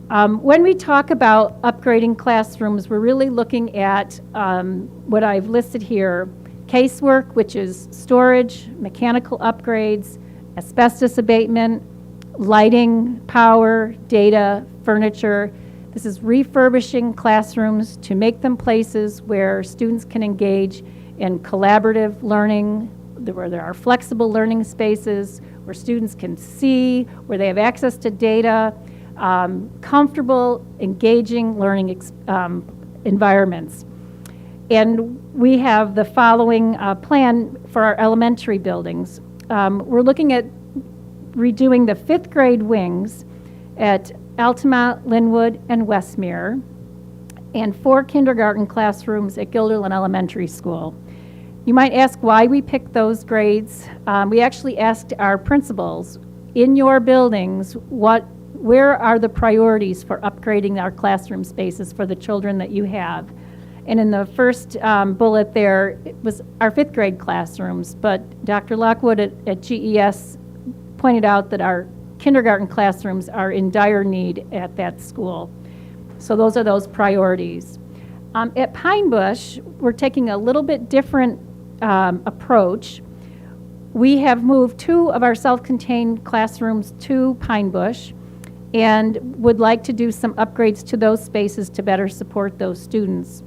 When we talk about upgrading classrooms, we're really looking at what I've listed here: casework, which is storage, mechanical upgrades, asbestos abatement, lighting, power, data, furniture. This is refurbishing classrooms to make them places where students can engage in collaborative learning, where there are flexible learning spaces, where students can see, where they have access to data, comfortable, engaging learning environments. And we have the following plan for our elementary buildings. We're looking at redoing the 5th grade wings at Altamont, Linwood, and Westmere, and 4 kindergarten classrooms at Guilderland Elementary School. You might ask why we picked those grades. We actually asked our principals, in your buildings, where are the priorities for upgrading our classroom spaces for the children that you have? And in the first bullet there, it was our 5th grade classrooms, but Dr. Lockwood at GES pointed out that our kindergarten classrooms are in dire need at that school. So those are those priorities. At Pine Bush, we're taking a little bit different approach. We have moved 2 of our self-contained classrooms to Pine Bush and would like to do some upgrades to those spaces to better support those students.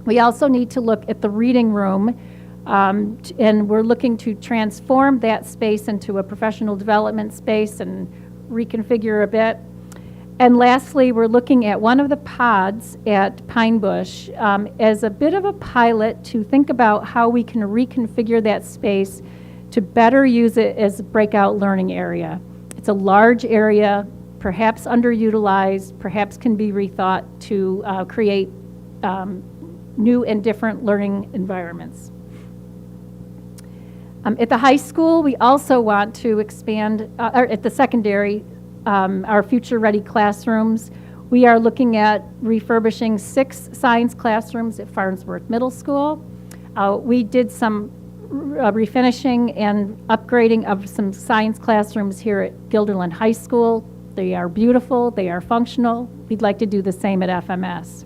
We also need to look at the reading room, and we're looking to transform that space into a professional development space and reconfigure a bit. And lastly, we're looking at one of the pods at Pine Bush as a bit of a pilot to think about how we can reconfigure that space to better use it as a breakout learning area. It's a large area, perhaps underutilized, perhaps can be rethought to create new and different learning environments. At the high school, we also want to expand, or at the secondary, our future-ready classrooms. We are looking at refurbishing 6 science classrooms at Farnsworth Middle School. We did some refinishing and upgrading of some science classrooms here at Guilderland High School. They are beautiful, they are functional. We'd like to do the same at FMS.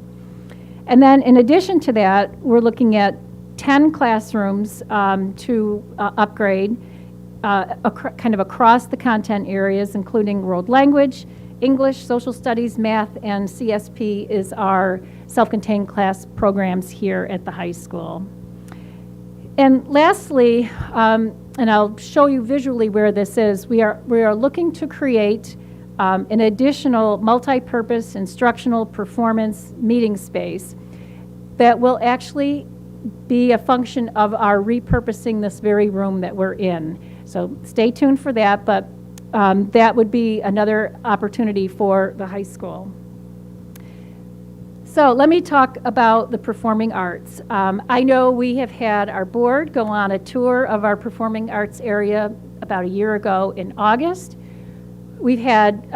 And then in addition to that, we're looking at 10 classrooms to upgrade kind of across the content areas, including world language, English, social studies, math, and CSP is our self-contained class programs here at the high school. And lastly, and I'll show you visually where this is, we are looking to create an additional multi-purpose instructional performance meeting space that will actually be a function of our repurposing this very room that we're in. So stay tuned for that, but that would be another opportunity for the high school. So let me talk about the performing arts. I know we have had our board go on a tour of our performing arts area about a year ago in August. We've had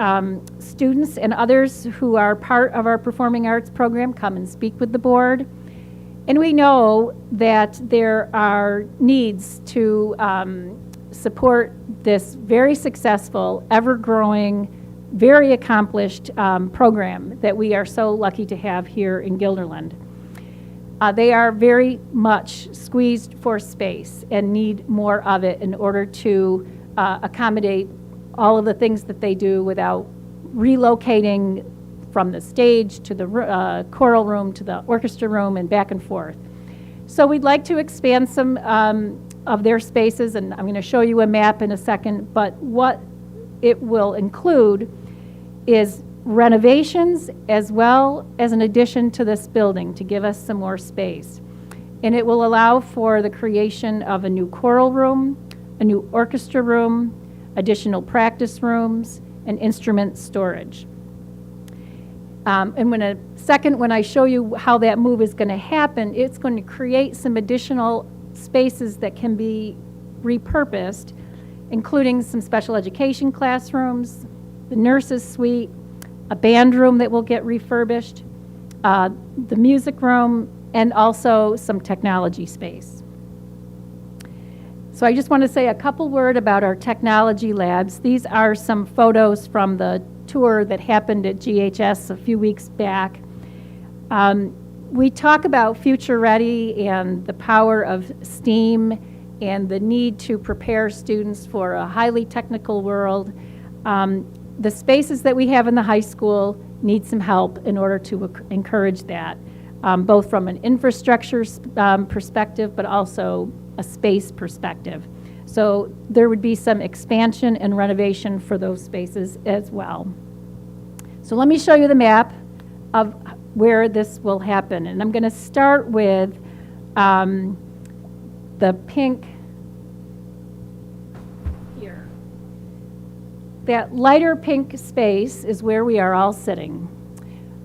students and others who are part of our performing arts program come and speak with the board. And we know that there are needs to support this very successful, ever-growing, very accomplished program that we are so lucky to have here in Guilderland. They are very much squeezed for space and need more of it in order to accommodate all of the things that they do without relocating from the stage to the choral room to the orchestra room and back and forth. So we'd like to expand some of their spaces, and I'm going to show you a map in a second, but what it will include is renovations as well as an addition to this building to give us some more space. And it will allow for the creation of a new choral room, a new orchestra room, additional practice rooms, and instrument storage. And when I show you how that move is going to happen, it's going to create some additional spaces that can be repurposed, including some special education classrooms, the nurses' suite, a band room that will get refurbished, the music room, and also some technology space. So I just want to say a couple words about our technology labs. These are some photos from the tour that happened at GHS a few weeks back. We talk about future ready and the power of STEAM and the need to prepare students for a highly technical world. The spaces that we have in the high school need some help in order to encourage that, both from an infrastructure perspective, but also a space perspective. So there would be some expansion and renovation for those spaces as well. So let me show you the map of where this will happen. And I'm going to start with the pink here. That lighter pink space is where we are all sitting.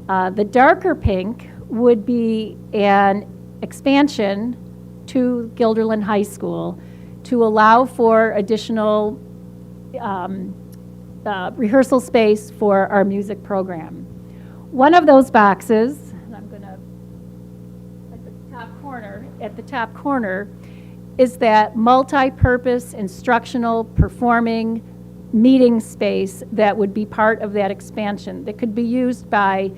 The darker pink would be an expansion to Guilderland High School to allow for additional rehearsal space for our music program. One of those boxes, and I'm going to, at the top corner, is that multi-purpose instructional performing meeting space that would be part of that expansion that could be used by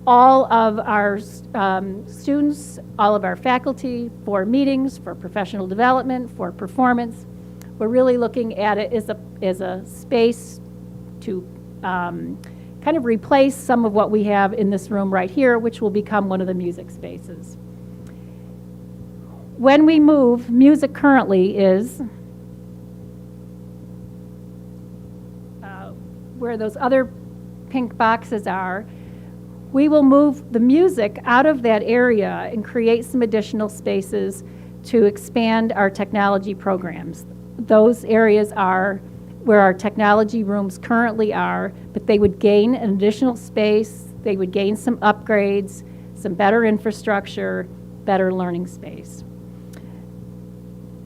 all of our students, all of our faculty for meetings, for professional development, for performance. We're really looking at it as a space to kind of replace some of what we have in this room right here, which will become one of the music spaces. When we move, music currently is where those other pink boxes are. We will move the music out of that area and create some additional spaces to expand our technology programs. Those areas are where our technology rooms currently are, but they would gain an additional space, they would gain some upgrades, some better infrastructure, better learning space.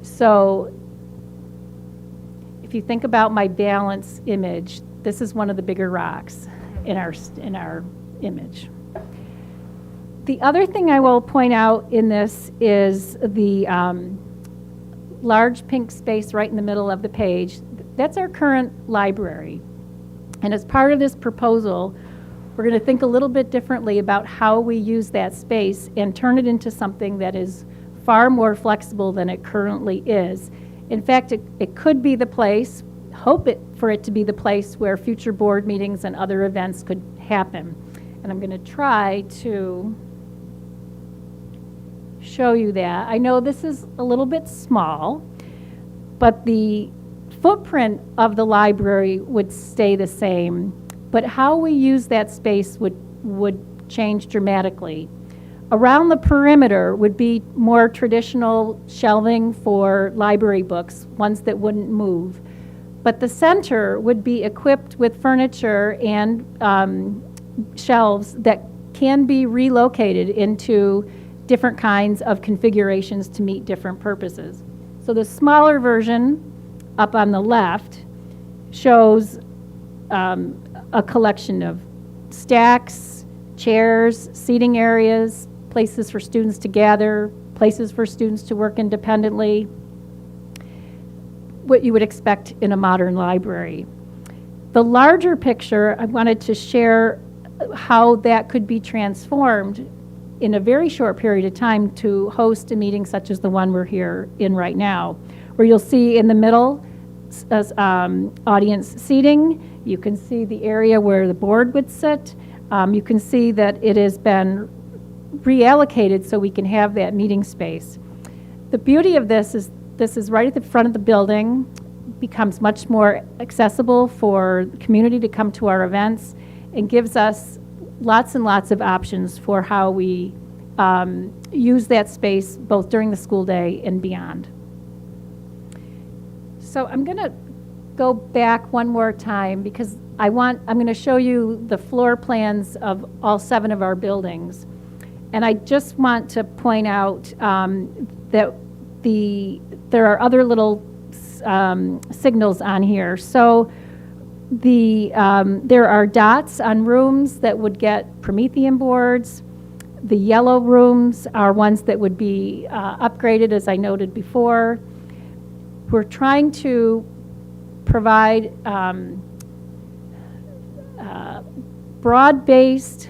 So if you think about my balance image, this is one of the bigger rocks in our image. The other thing I will point out in this is the large pink space right in the middle of the page. That's our current library. And as part of this proposal, We're going to think a little bit differently about how we use that space and turn it into something that is far more flexible than it currently is. In fact, it could be the place, for it to be the place where future board meetings and other events could happen. And I'm going to try to show you that. I know this is a little bit small, but the footprint of the library would stay the same, but how we use that space would change dramatically. Around the perimeter would be more traditional shelving for library books, ones that wouldn't move. But the center would be equipped with furniture and shelves that can be relocated into different kinds of configurations to meet different purposes. So the smaller version up on the left shows a collection of stacks, chairs, seating areas, places for students to gather, places for students to work independently, what you would expect in a modern library. The larger picture, I wanted to share how that could be transformed in a very short period of time to host a meeting such as the one we're here in right now, where you'll see in the middle audience seating. You can see the area where the board would sit. You can see that it has been reallocated so we can have that meeting space. The beauty of this is right at the front of the building, becomes much more accessible for the community to come to our events, and gives us lots and lots of options for how we use that space both during the school day and beyond. So I'm going to go back one more time because I'm going to show you the floor plans of all 7 of our buildings. And I just want to point out that there are other little signals on here. So there are dots on rooms that would get Promethean boards. The yellow rooms are ones that would be upgraded, as I noted before. We're trying to provide broad-based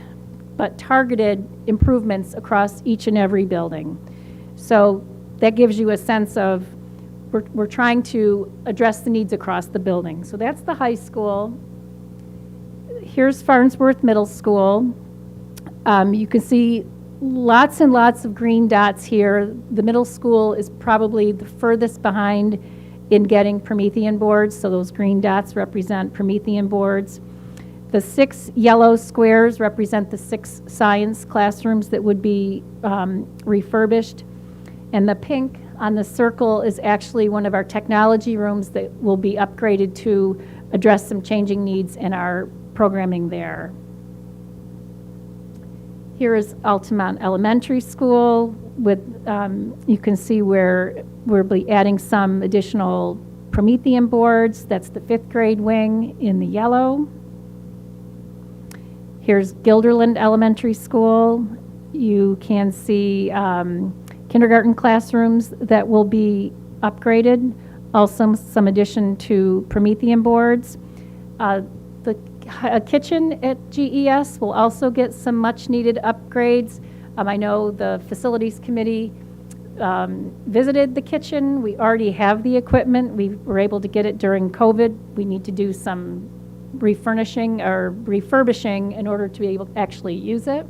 but targeted improvements across each and every building. So that gives you a sense of we're trying to address the needs across the building. So that's the high school. Here's Farnsworth Middle School. You can see lots and lots of green dots here. The middle school is probably the furthest behind in getting Promethean boards, so those green dots represent Promethean boards. The 6 yellow squares represent the 6 science classrooms that would be refurbished. And the pink on the circle is actually one of our technology rooms that will be upgraded to address some changing needs in our programming there. Here is Altamont Elementary School with, you can see where we'll be adding some additional Promethean boards. That's the 5th grade wing in the yellow. Here's Guilderland Elementary School. You can see kindergarten classrooms that will be upgraded, also some addition to Promethean boards. The kitchen at GES will also get some much needed upgrades. I know the facilities committee visited the kitchen. We already have the equipment. We were able to get it during COVID. We need to do some refurnishing or refurbishing in order to be able to actually use it.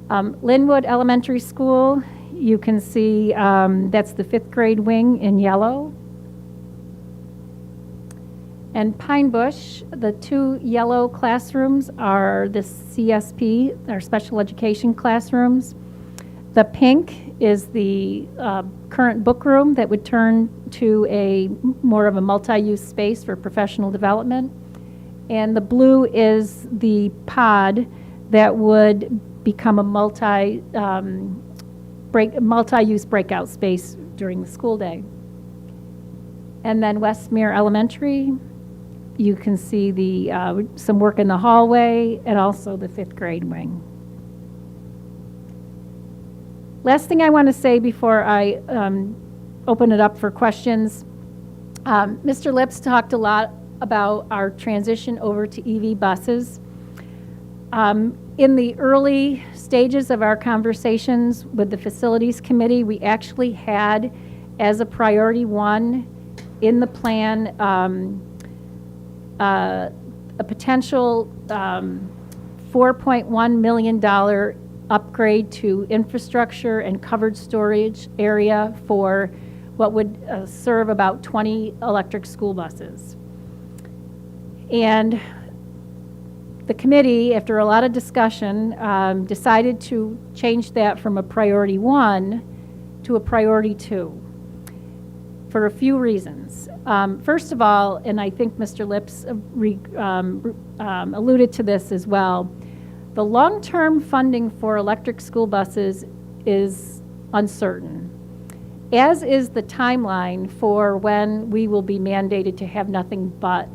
Linwood Elementary School, you can see that's the 5th grade wing in yellow. And Pine Bush, the 2 yellow classrooms are the CSP, our special education classrooms. The pink is the current book room that would turn to more of a multi-use space for professional development. And the blue is the pod that would become a multi-use breakout space during the school day. And then Westmere Elementary, you can see some work in the hallway and also the 5th grade wing. Last thing I want to say before I open it up for questions, Mr. Lips talked a lot about our transition over to EV buses. In the early stages of our conversations with the Facilities Committee, we actually had as a priority one in the plan a potential $4.1 million upgrade to infrastructure and covered storage area for what would serve about 20 electric school buses. And the committee, after a lot of discussion, decided to change that from a priority one to a priority two for a few reasons. First of all, and I think Mr. Lips alluded to this as well, the long-term funding for electric school buses is uncertain, as is the timeline for when we will be mandated to have nothing but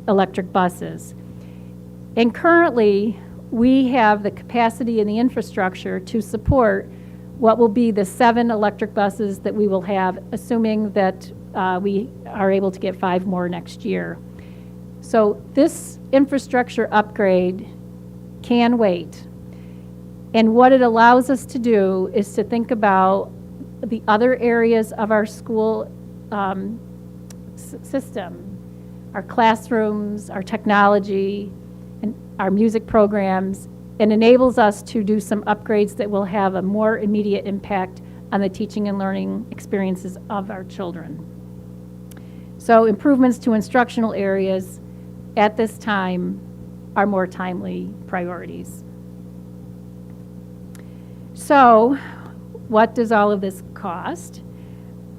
electric buses. And currently, we have the capacity and the infrastructure to support what will be the 7 electric buses that we will have, assuming that we are able to get 5 more next year. So this infrastructure upgrade can wait. And what it allows us to do is to think about the other areas of our school system, our classrooms, our technology, and our music programs, and enables us to do some upgrades that will have a more immediate impact on the teaching and learning experiences of our children. So improvements to instructional areas at this time are more timely priorities. So what does all of this cost?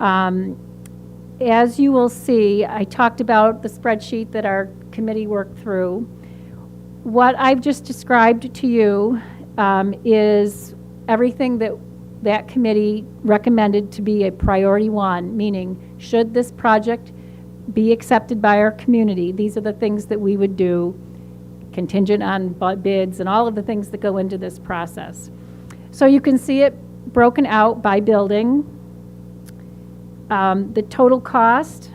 As you will see, I talked about the spreadsheet that our committee worked through. What I've just described to you is everything that that committee recommended to be a priority one, meaning should this project be accepted by our community, these are the things that we would do, contingent on bids and all of the things that go into this process. So you can see it broken out by building. The total cost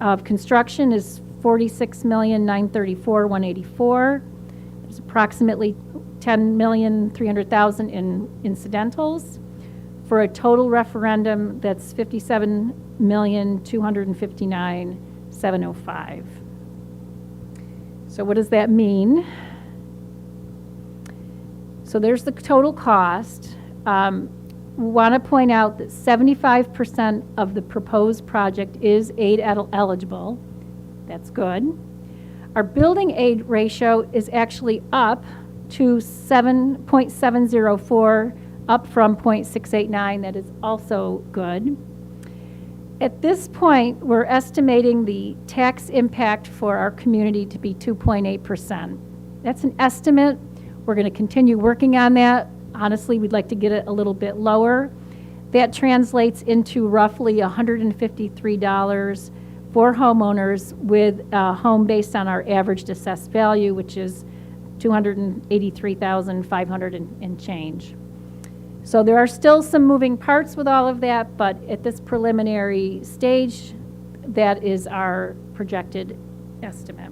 of construction is $46,934,184. There's approximately $10,300,000 in incidentals for a total referendum that's $57,259,705. So what does that mean? So there's the total cost. Want to point out that 75% of the proposed project is aid eligible. That's good. Our building aid ratio is actually up to 7.704, up from 0.689. That is also good. At this point, we're estimating the tax impact for our community to be 2.8%. That's an estimate. We're going to continue working on that. Honestly, we'd like to get it a little bit lower. That translates into roughly $153 for homeowners with a home based on our average assessed value, which is $283,500 and change. So there are still some moving parts with all of that, but at this preliminary stage, that is our projected estimate.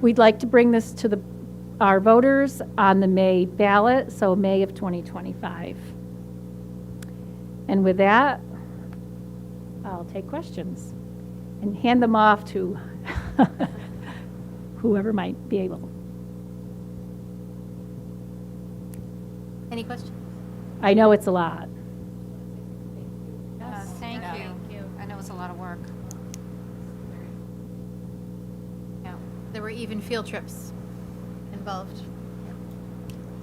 We'd like to bring this to our voters on the May ballot, so May of 2025. And with that, I'll take questions and hand them off to whoever might be able. Any questions? I know it's a lot. Thank you. I know it's a lot of work. Yeah, there were even field trips involved.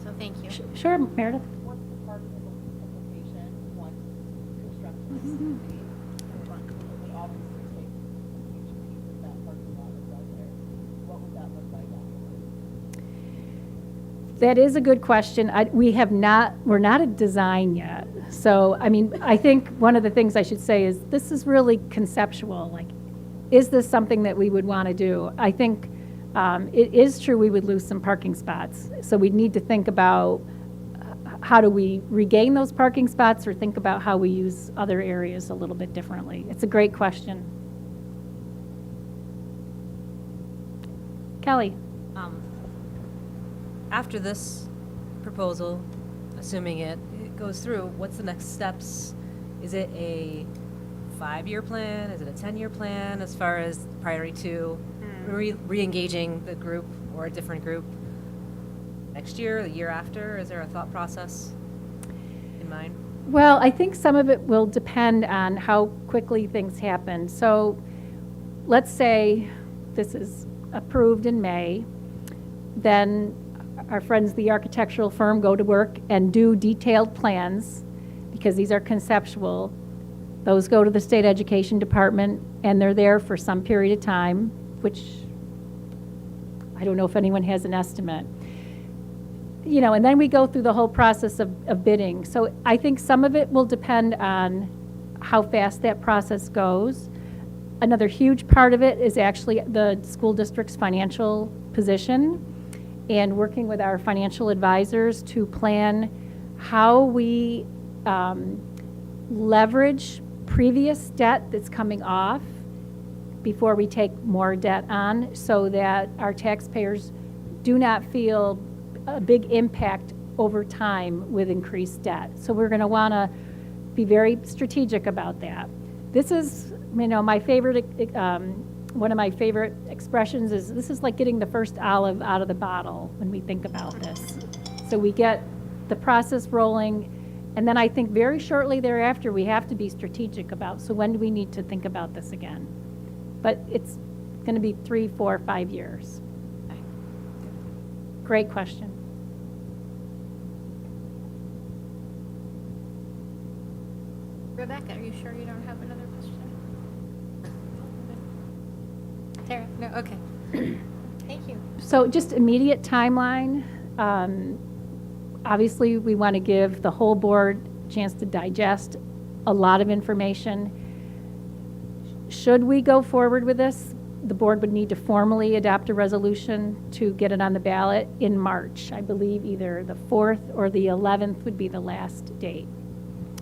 So thank you. Sure, Meredith. What's the parking implication once construction is complete? It would obviously take a huge piece of that parking lot that's out there. What would that look like afterwards? That is a good question. We're not at design yet. So, I mean, I think one of the things I should say is this is really conceptual. Like, is this something that we would want to do? I think it is true we would lose some parking spots. So we'd need to think about how do we regain those parking spots or think about how we use other areas a little bit differently. It's a great question. Kelly? After this proposal, assuming it goes through, what's the next steps? Is it a 5-year plan? Is it a 10-year plan as far as priority 2, re-engaging the group or a different group next year, the year after? Is there a thought process in mind? Well, I think some of it will depend on how quickly things happen. So let's say this is approved in May, then our friends, the architectural firm, go to work and do detailed plans, because these are conceptual. Those go to the state education department, and they're there for some period of time, which I don't know if anyone has an estimate. You know, and then we go through the whole process of bidding. So I think some of it will depend on how fast that process goes. Another huge part of it is actually the school district's financial position, and working with our financial advisors to plan how we leverage previous debt that's coming off before we take more debt on, so that our taxpayers do not feel a big impact over time with increased debt. So we're going to want to be very strategic about that. This is, you know, my favorite, one of my favorite expressions is, this is like getting the first olive out of the bottle when we think about this. So we get the process rolling, and then I think very shortly thereafter we have to be strategic about, so when do we need to think about this again? But it's going to be 3, 4, 5 years. Great question. Rebecca, are you sure you don't have another question? Tara? No, okay. Thank you. So just immediate timeline. Obviously, we want to give the whole board a chance to digest a lot of information. Should we go forward with this, the board would need to formally adopt a resolution to get it on the ballot in March. I believe either the 4th or the 11th would be the last date.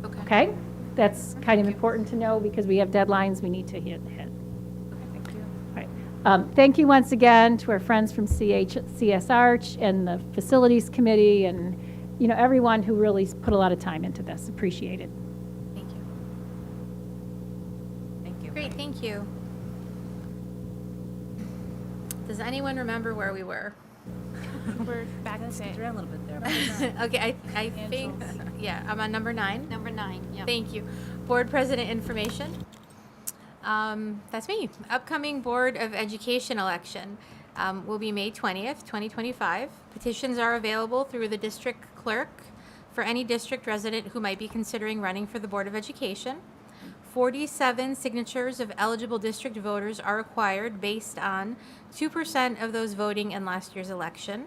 Okay? That's kind of important to know, because we have deadlines we need to hit. Thank you. All right. Thank you once again to our friends from CS Arch and the Facilities Committee, and you know, everyone who really put a lot of time into this. Appreciate it. Thank you. Thank you. Great, thank you. Does anyone remember where we were? We're back to Skipped around a little bit there. Okay, I think, yeah, I'm on number 9. Number 9, yeah. Thank you. Board President information. That's me. Upcoming Board of Education election will be May 20th, 2025. Petitions are available through the district clerk for any district resident who might be considering running for the Board of Education. 47 signatures of eligible district voters are required based on 2% of those voting in last year's election.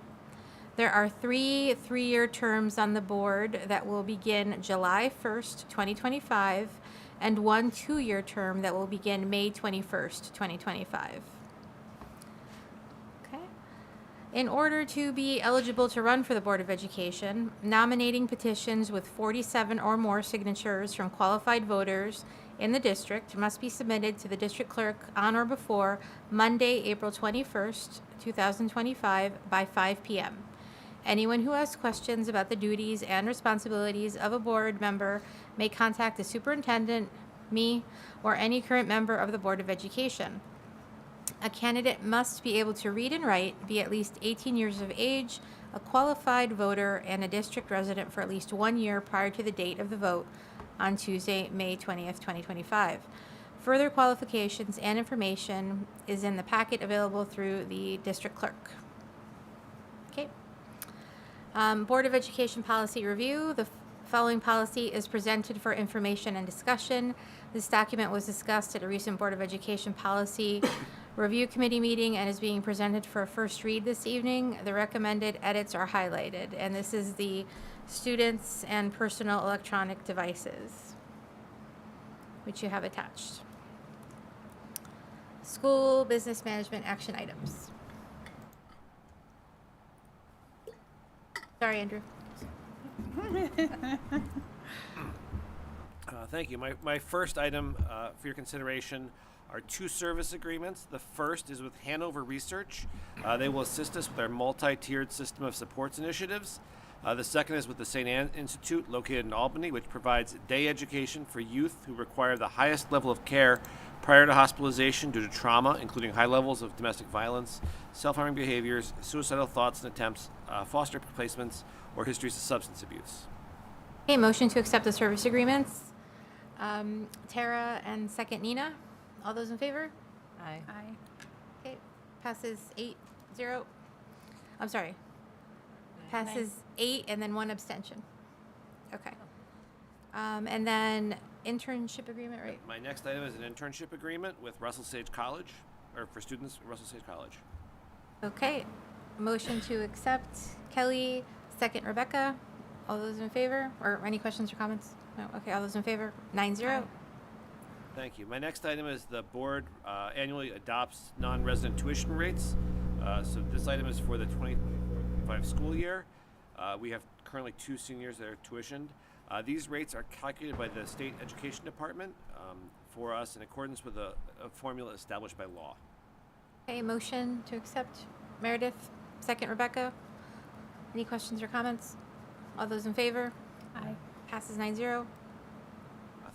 There are 3 3-year terms on the board that will begin July 1st, 2025, and 1 2-year term that will begin May 21st, 2025. Okay. In order to be eligible to run for the Board of Education, nominating petitions with 47 or more signatures from qualified voters in the district must be submitted to the district clerk on or before Monday, April 21st, 2025 by 5 p.m. Anyone who has questions about the duties and responsibilities of a board member may contact the superintendent, me, or any current member of the Board of Education. A candidate must be able to read and write, be at least 18 years of age, a qualified voter, and a district resident for at least 1 year prior to the date of the vote on Tuesday, May 20th, 2025. Further qualifications and information is in the packet available through the district clerk. Okay. Board of Education policy review. The following policy is presented for information and discussion. This document was discussed at a recent Board of Education policy review committee meeting and is being presented for a first read this evening. The recommended edits are highlighted, and this is the students and personal electronic devices, which you have attached. School business management action items. Sorry, Andrew. Thank you. My first item for your consideration are 2 service agreements. The first is with Hanover Research. They will assist us with our multi-tiered system of supports initiatives. The second is with the St. Anne Institute, located in Albany, which provides day education for youth who require the highest level of care prior to hospitalization due to trauma, including high levels of domestic violence, self-harming behaviors, suicidal thoughts and attempts, foster placements, or histories of substance abuse. Okay, motion to accept the service agreements. Tara and second Nina. All those in favor? Aye. Aye. Okay, passes 8-0. I'm sorry. Passes 8 and then 1 abstention. Okay. And then internship agreement, right? My next item is an internship agreement with Russell Sage College, or for students at Russell Sage College. Okay. Motion to accept. Kelly, second Rebecca. All those in favor? Or any questions or comments? No? Okay, all those in favor? 9-0. Thank you. My next item is the board annually adopts non-resident tuition rates. So this item is for the 2024-25 school year. We have currently 2 seniors that are tuitioned. These rates are calculated by the State Education Department for us in accordance with a formula established by law. Okay, motion to accept. Meredith, second Rebecca. Any questions or comments? All those in favor? Aye. Passes 9-0.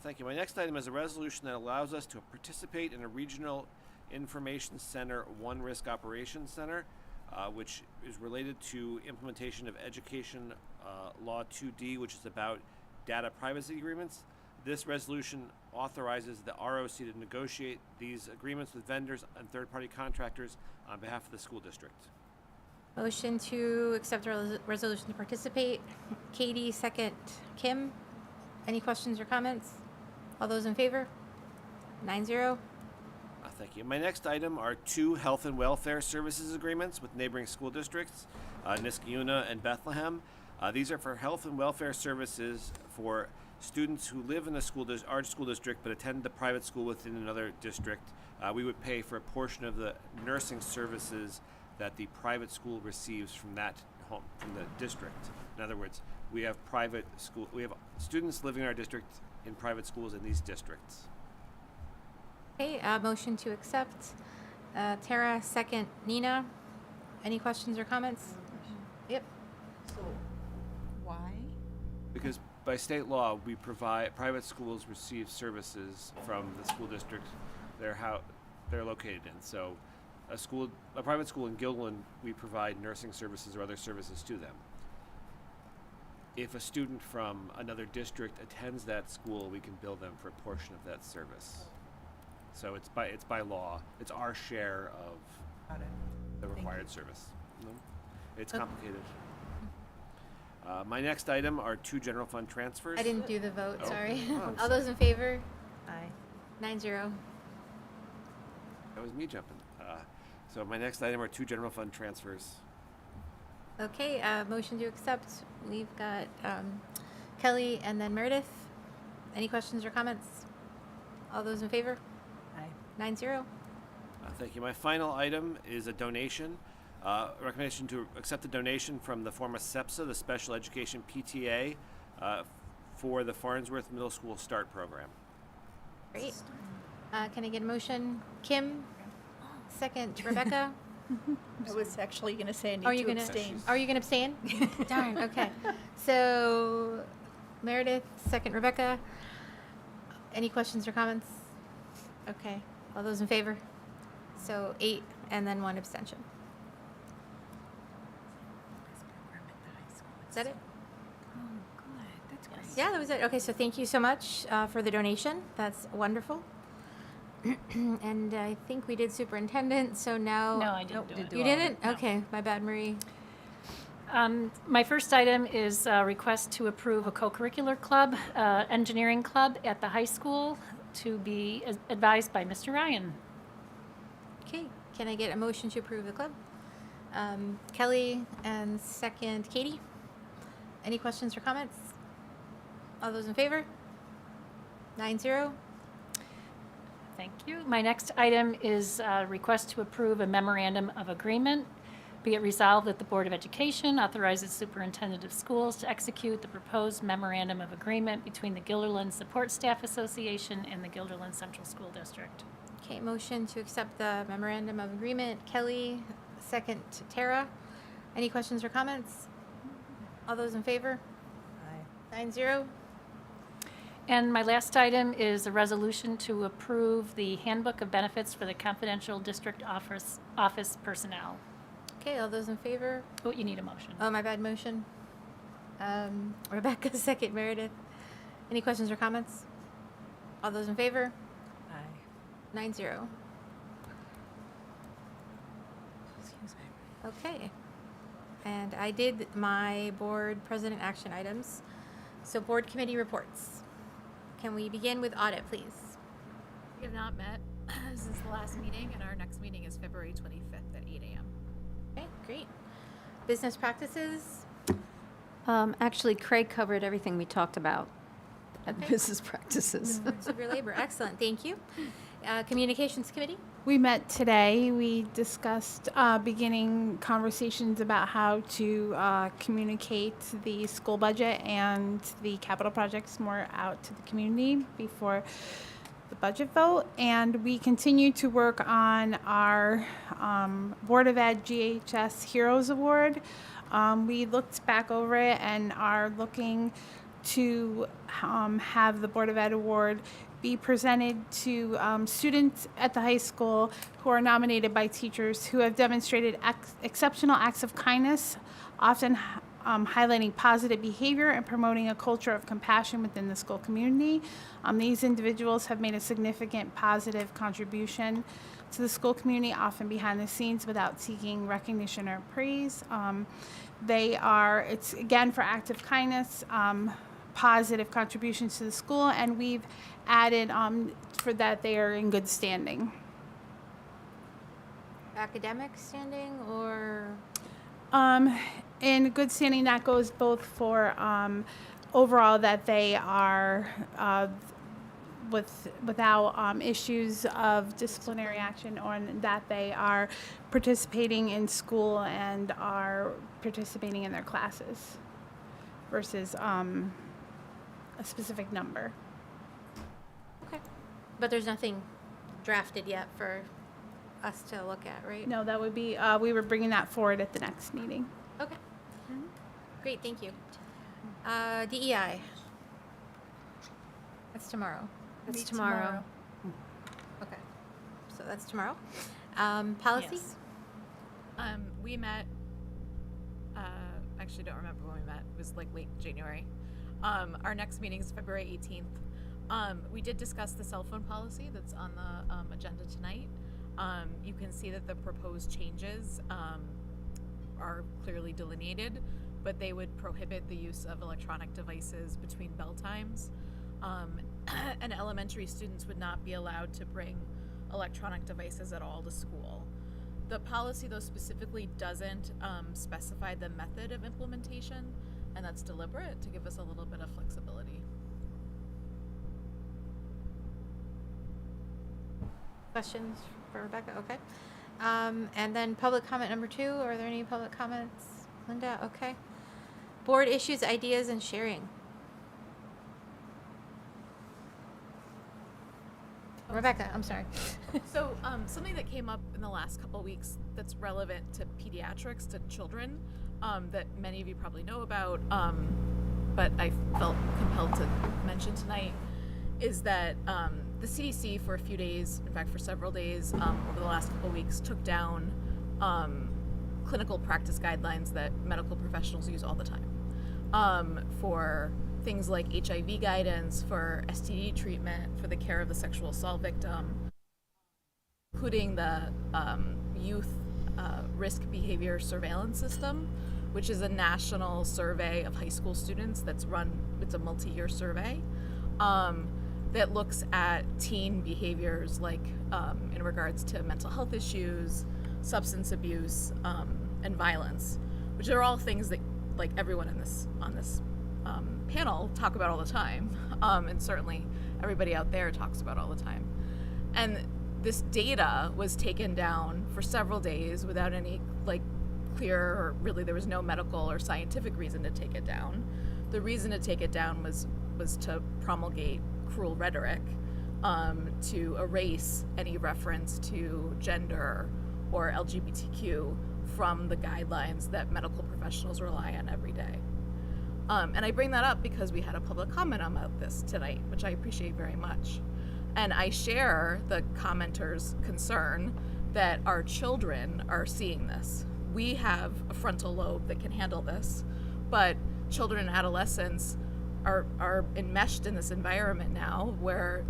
Thank you. My next item is a resolution that allows us to participate in a regional information center, One Risk Operations Center, which is related to implementation of Education Law 2D, which is about data privacy agreements. This resolution authorizes the ROC to negotiate these agreements with vendors and third-party contractors on behalf of the school district. Motion to accept resolution to participate. Katie, second Kim. Any questions or comments? All those in favor? 9-0. Thank you. My next item are 2 health and welfare services agreements with neighboring school districts, Niskayuna and Bethlehem. These are for health and welfare services for students who live in our school district but attend the private school within another district. We would pay for a portion of the nursing services that the private school receives from that home, from the district. In other words, we have students living in our district in private schools in these districts. Okay, motion to accept. Tara, second Nina. Any questions or comments? Yep. So, why? Because by state law, we provide, private schools receive services from the school district they're located in. So a private school in Gilliland, we provide nursing services or other services to them. If a student from another district attends that school, we can bill them for a portion of that service. So it's by law. It's our share of Got it. the required service. No? It's complicated. My next item are 2 general fund transfers. I didn't do the vote, Oh. sorry. Oh, All those in favor? Aye. 9-0. That was me jumping. So my next item are 2 general fund transfers. Okay, motion to accept. We've got Kelly and then Meredith. Any questions or comments? All those in favor? Aye. 9-0. Thank you. My final item is a donation. Recommendation to accept a donation from the former SEPSA, the Special Education PTA, for the Farnsworth Middle School START program. Great. Can I get a motion? Kim? Second Rebecca? I was actually going to say I need Are you to gonna abstain. Are you gonna abstain? Darn. Okay. So Meredith, second Rebecca. Any questions or comments? Okay. All those in favor? So 8 and then 1 abstention. Is that it? Yeah, that was it. Okay, so thank you so much for the donation. That's wonderful. And I think we did superintendent, so now. No, I didn't do it. You didn't? Okay, my bad, Marie. My first item is a request to approve a co-curricular club, engineering club at the high school to be advised by Mr. Ryan. Okay, can I get a motion to approve the club? Kelly and second Katie. Any questions or comments? All those in favor? 9-0. Thank you. My next item is a request to approve a memorandum of agreement. Be it resolved that the Board of Education authorizes Superintendent of Schools to execute the proposed memorandum of agreement between the Guilderland Support Staff Association and the Guilderland Central School District. Okay, motion to accept the memorandum of agreement. Kelly, second Tara. Any questions or comments? All those in favor? Aye. 9-0. And my last item is a resolution to approve the handbook of benefits for the confidential district office personnel. Okay, all those in favor? Oh, you need a motion. Oh, my bad, motion. Rebecca, second Meredith. Any questions or comments? All those in favor? Aye. 9-0. Excuse me. Okay. And I did my board president action items. So board committee reports. Can we begin with audit, please? We have not met since the last meeting, and our next meeting is February 25th at 8 a.m. Okay, great. Business practices. Actually, Craig covered everything we talked about at Okay. business practices. Of your labor. Excellent. Thank you. Communications committee. We met today. We discussed beginning conversations about how to communicate the school budget and the capital projects more out to the community before the budget vote. And we continue to work on our Board of Ed GHS Heroes Award. We looked back over it and are looking to have the Board of Ed Award be presented to students at the high school who are nominated by teachers who have demonstrated exceptional acts of kindness, often highlighting positive behavior and promoting a culture of compassion within the school community. These individuals have made a significant positive contribution to the school community, often behind the scenes without seeking recognition or praise. It's again for acts of kindness, positive contributions to the school, and we've added for that they are in good standing. Academic standing or? In good standing, that goes both for overall that they are without issues of disciplinary action, or that they are participating in school and are participating in their classes versus a specific number. Okay. But there's nothing drafted yet for us to look at, right? No, that would be, we were bringing that forward at the next meeting. Okay. Great, thank you. DEI. That's tomorrow. That's Meet tomorrow. Okay. So that's tomorrow. Policy? Yes. We met, actually don't remember when we met. It was like late January. Our next meeting is February 18th. We did discuss the cell phone policy that's on the agenda tonight. You can see that the proposed changes are clearly delineated, but they would prohibit the use of electronic devices between bell times. And elementary students would not be allowed to bring electronic devices at all to school. The policy, though, specifically doesn't specify the method of implementation, and that's deliberate to give us a little bit of flexibility. Questions for Rebecca? Okay. And then public comment number 2. Are there any public comments? Linda? Okay. Board issues, ideas, and sharing. Rebecca, I'm sorry. So something that came up in the last couple of weeks that's relevant to pediatrics, to children, that many of you probably know about, but I felt compelled to mention tonight, is that the CDC for a few days, in fact for several days over the last couple of weeks, took down clinical practice guidelines that medical professionals use all the time for things like HIV guidance, for STD treatment, for the care of the sexual assault victim, including the Youth Risk Behavior Surveillance System, which is a national survey of high school students that's run, it's a multi-year survey, that looks at teen behaviors like in regards to mental health issues, substance abuse, and violence, which are all things that like everyone on this panel talk about all the time, and certainly everybody out there talks about all the time. And this data was taken down for several days without any clear, or really there was no medical or scientific reason to take it down. The reason to take it down was to promulgate cruel rhetoric to erase any reference to gender or LGBTQ from the guidelines that medical professionals rely on every day. And I bring that up because we had a public comment about this tonight, which I appreciate very much. And I share the commenter's concern that our children are seeing this. We have a frontal lobe that can handle this, but children and adolescents are enmeshed in this environment now where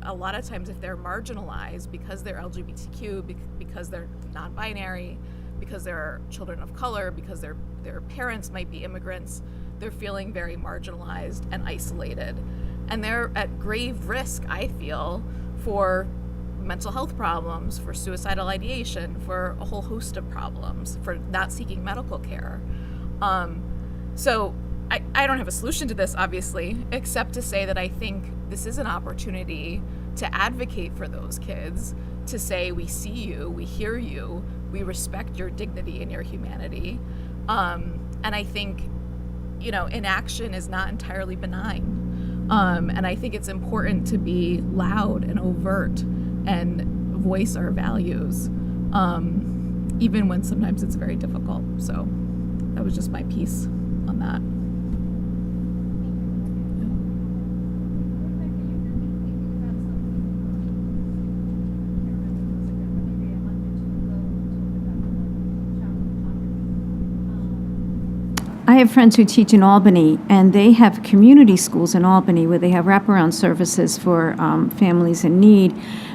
a lot of times if they're marginalized because they're LGBTQ, because they're non-binary, because they're children of color, because their parents might be immigrants, they're feeling very marginalized and isolated. And they're at grave risk, I feel, for mental health problems, for suicidal ideation, for a whole host of problems, for not seeking medical care. So I don't have a solution to this, obviously, except to say that I think this is an opportunity to advocate for those kids, to say we see you, we hear you, we respect your dignity and your humanity. And I think, inaction is not entirely benign. And I think it's important to be loud and overt and voice our values, even when sometimes it's very difficult. So that was just my piece on that. I have friends who teach in Albany, and they have community schools in Albany where they have wraparound services for families in need.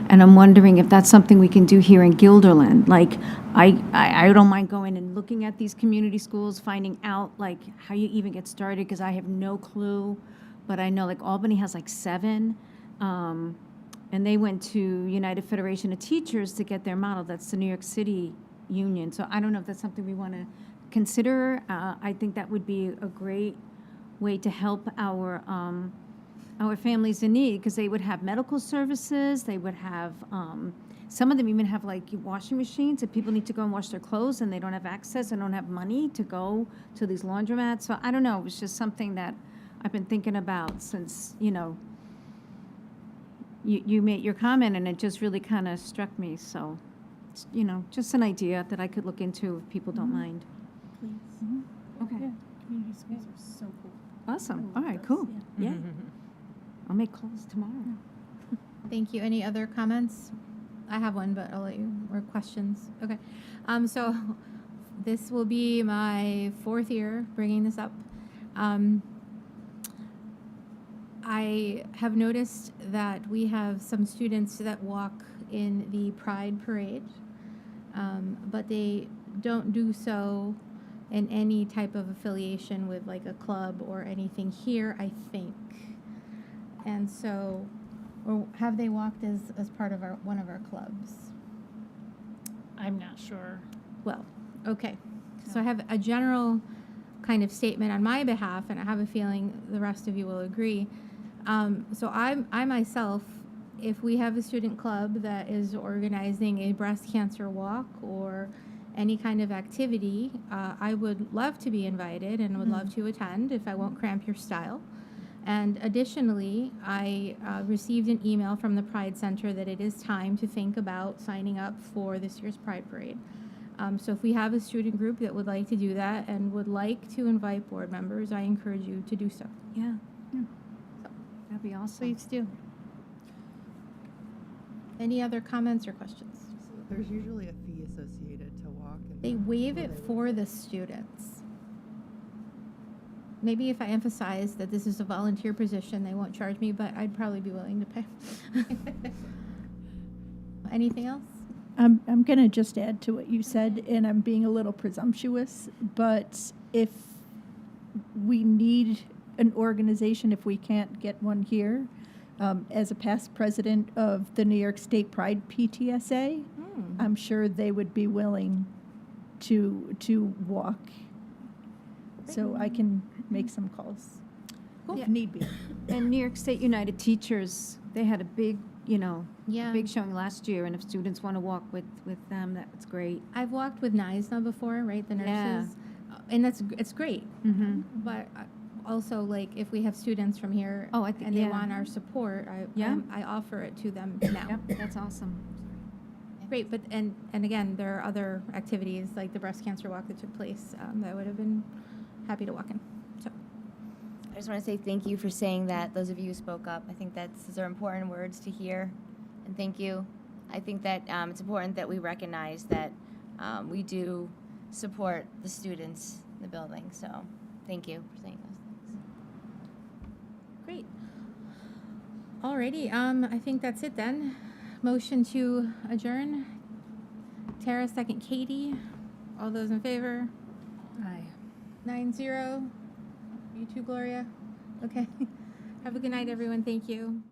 And I'm wondering if that's something we can do here in Guilderland. Like, I don't mind going and looking at these community schools, finding out like how you even get started, because I have no clue. But I know like Albany has like 7, and they went to United Federation of Teachers to get their model. That's the New York City Union. So I don't know if that's something we want to consider. I think that would be a great way to help our families in need, because they would have medical services. They would have some of them even have like washing machines if people need to go and wash their clothes and they don't have access and don't have money to go to these laundromats. So I don't know. It was just something that I've been thinking about since you made your comment, and it just really kind of struck me. So just an idea that I could look into if people don't mind. Please. Okay. Yeah, community schools are so cool. Awesome. All right, cool. Yeah. I'll make calls tomorrow. Thank you. Any other comments? I have one, but I'll let you, or questions. Okay. So this will be my 4th year bringing this up. I have noticed that we have some students that walk in the Pride Parade, but they don't do so in any type of affiliation with like a club or anything here, I think. And so, or have they walked as part of one of our clubs? I'm not sure. Well, okay. So I have a general kind of statement on my behalf, and I have a feeling the rest of you will agree. So I myself, if we have a student club that is organizing a breast cancer walk or any kind of activity, I would love to be invited and would love to attend if I won't cramp your style. And additionally, I received an email from the Pride Center that it is time to think about signing up for this year's Pride Parade. So if we have a student group that would like to do that and would like to invite board members, I encourage you to do so. Yeah. So, that'd be awesome. Please do. Any other comments or questions? So there's usually a fee associated to walk. And They waive it for the students. Maybe if I emphasize that this is a volunteer position, they won't charge me, but I'd probably be willing to pay. Anything else? I'm going to just add to what you said, and I'm being a little presumptuous, but if we need an organization, if we can't get one here, as a past president of the New York State Pride PTSA, I'm sure they would be willing to walk. So I can make some calls if need be. And New York State United Teachers, they had a big, Yeah. big showing last year, and if students want to walk with them, that's great. I've walked with NISNA before, right? The Yeah. nurses, and it's great. Mm-hmm. But also, like, if we have students from here Oh, I think- and they yeah. want our support, Yeah. I offer it to them now. Yep, that's awesome. Great, but, and again, there are other activities, like the breast cancer walk that took place, that I would have been happy to walk in, so. I just want to say thank you for saying that, those of you who spoke up. I think those are important words to hear, and thank you. I think that it's important that we recognize that we do support the students in the building, so thank you for saying those things. Great. Alrighty, I think that's it then. Motion to adjourn. Tara, second Katie. All those in favor? Aye. 9-0. You too, Gloria? Okay. Have a good night, everyone. Thank you.